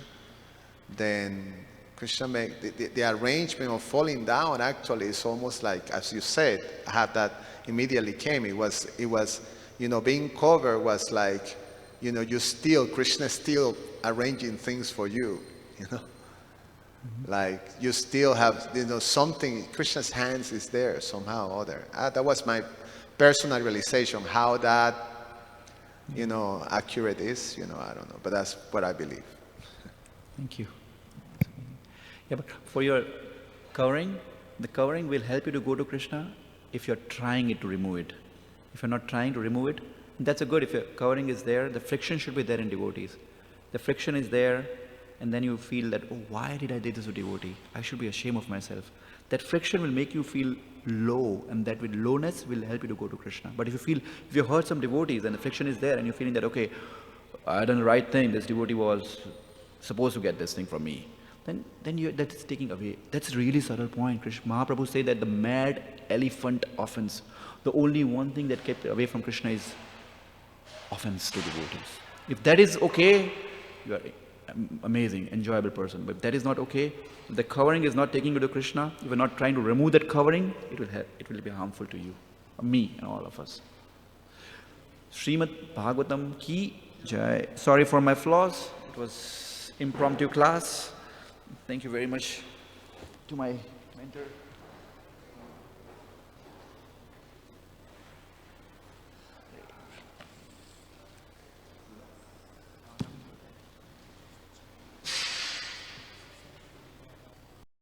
then Krishna the arrangement of falling down actually is almost like, as you said, have that immediately came. It was, you know, being covered was like, you know, Krishna still arranging things for you, you know. Like you still have, you know, something, Krishna's hands is there somehow or other. That was my personal realization. How that, you know, accurate is, you know, I don't know. But that's what I believe. Thank you. Yeah, but for your covering, the covering will help you to go to Krishna if you're trying to remove it. If you're not trying to remove it, that's a good. If your covering is there, the friction should be there in devotees. The friction is there, and then you feel that, oh, why did I do this to devotee? I should be ashamed of myself. That friction will make you feel low, and that with lowness will help you to go to Krishna. But if you hurt some devotees and the friction is there and you're feeling that, okay, I done the right thing, this devotee was supposed to get this thing from me, then that is taking away. That's a really subtle point. Krishna Mahaprabhu said that the mad elephant offense, the only one thing that kept away from Krishna is offense to devotees. If that is okay, you are amazing, enjoyable person. But if that is not okay, if the covering is not taking you to Krishna, if you are not trying to remove that covering, it will be harmful to you, me and all of us. Srimad Bhagavatam ki jai. Sorry for my flaws. It was impromptu class. Thank you very much to my mentor.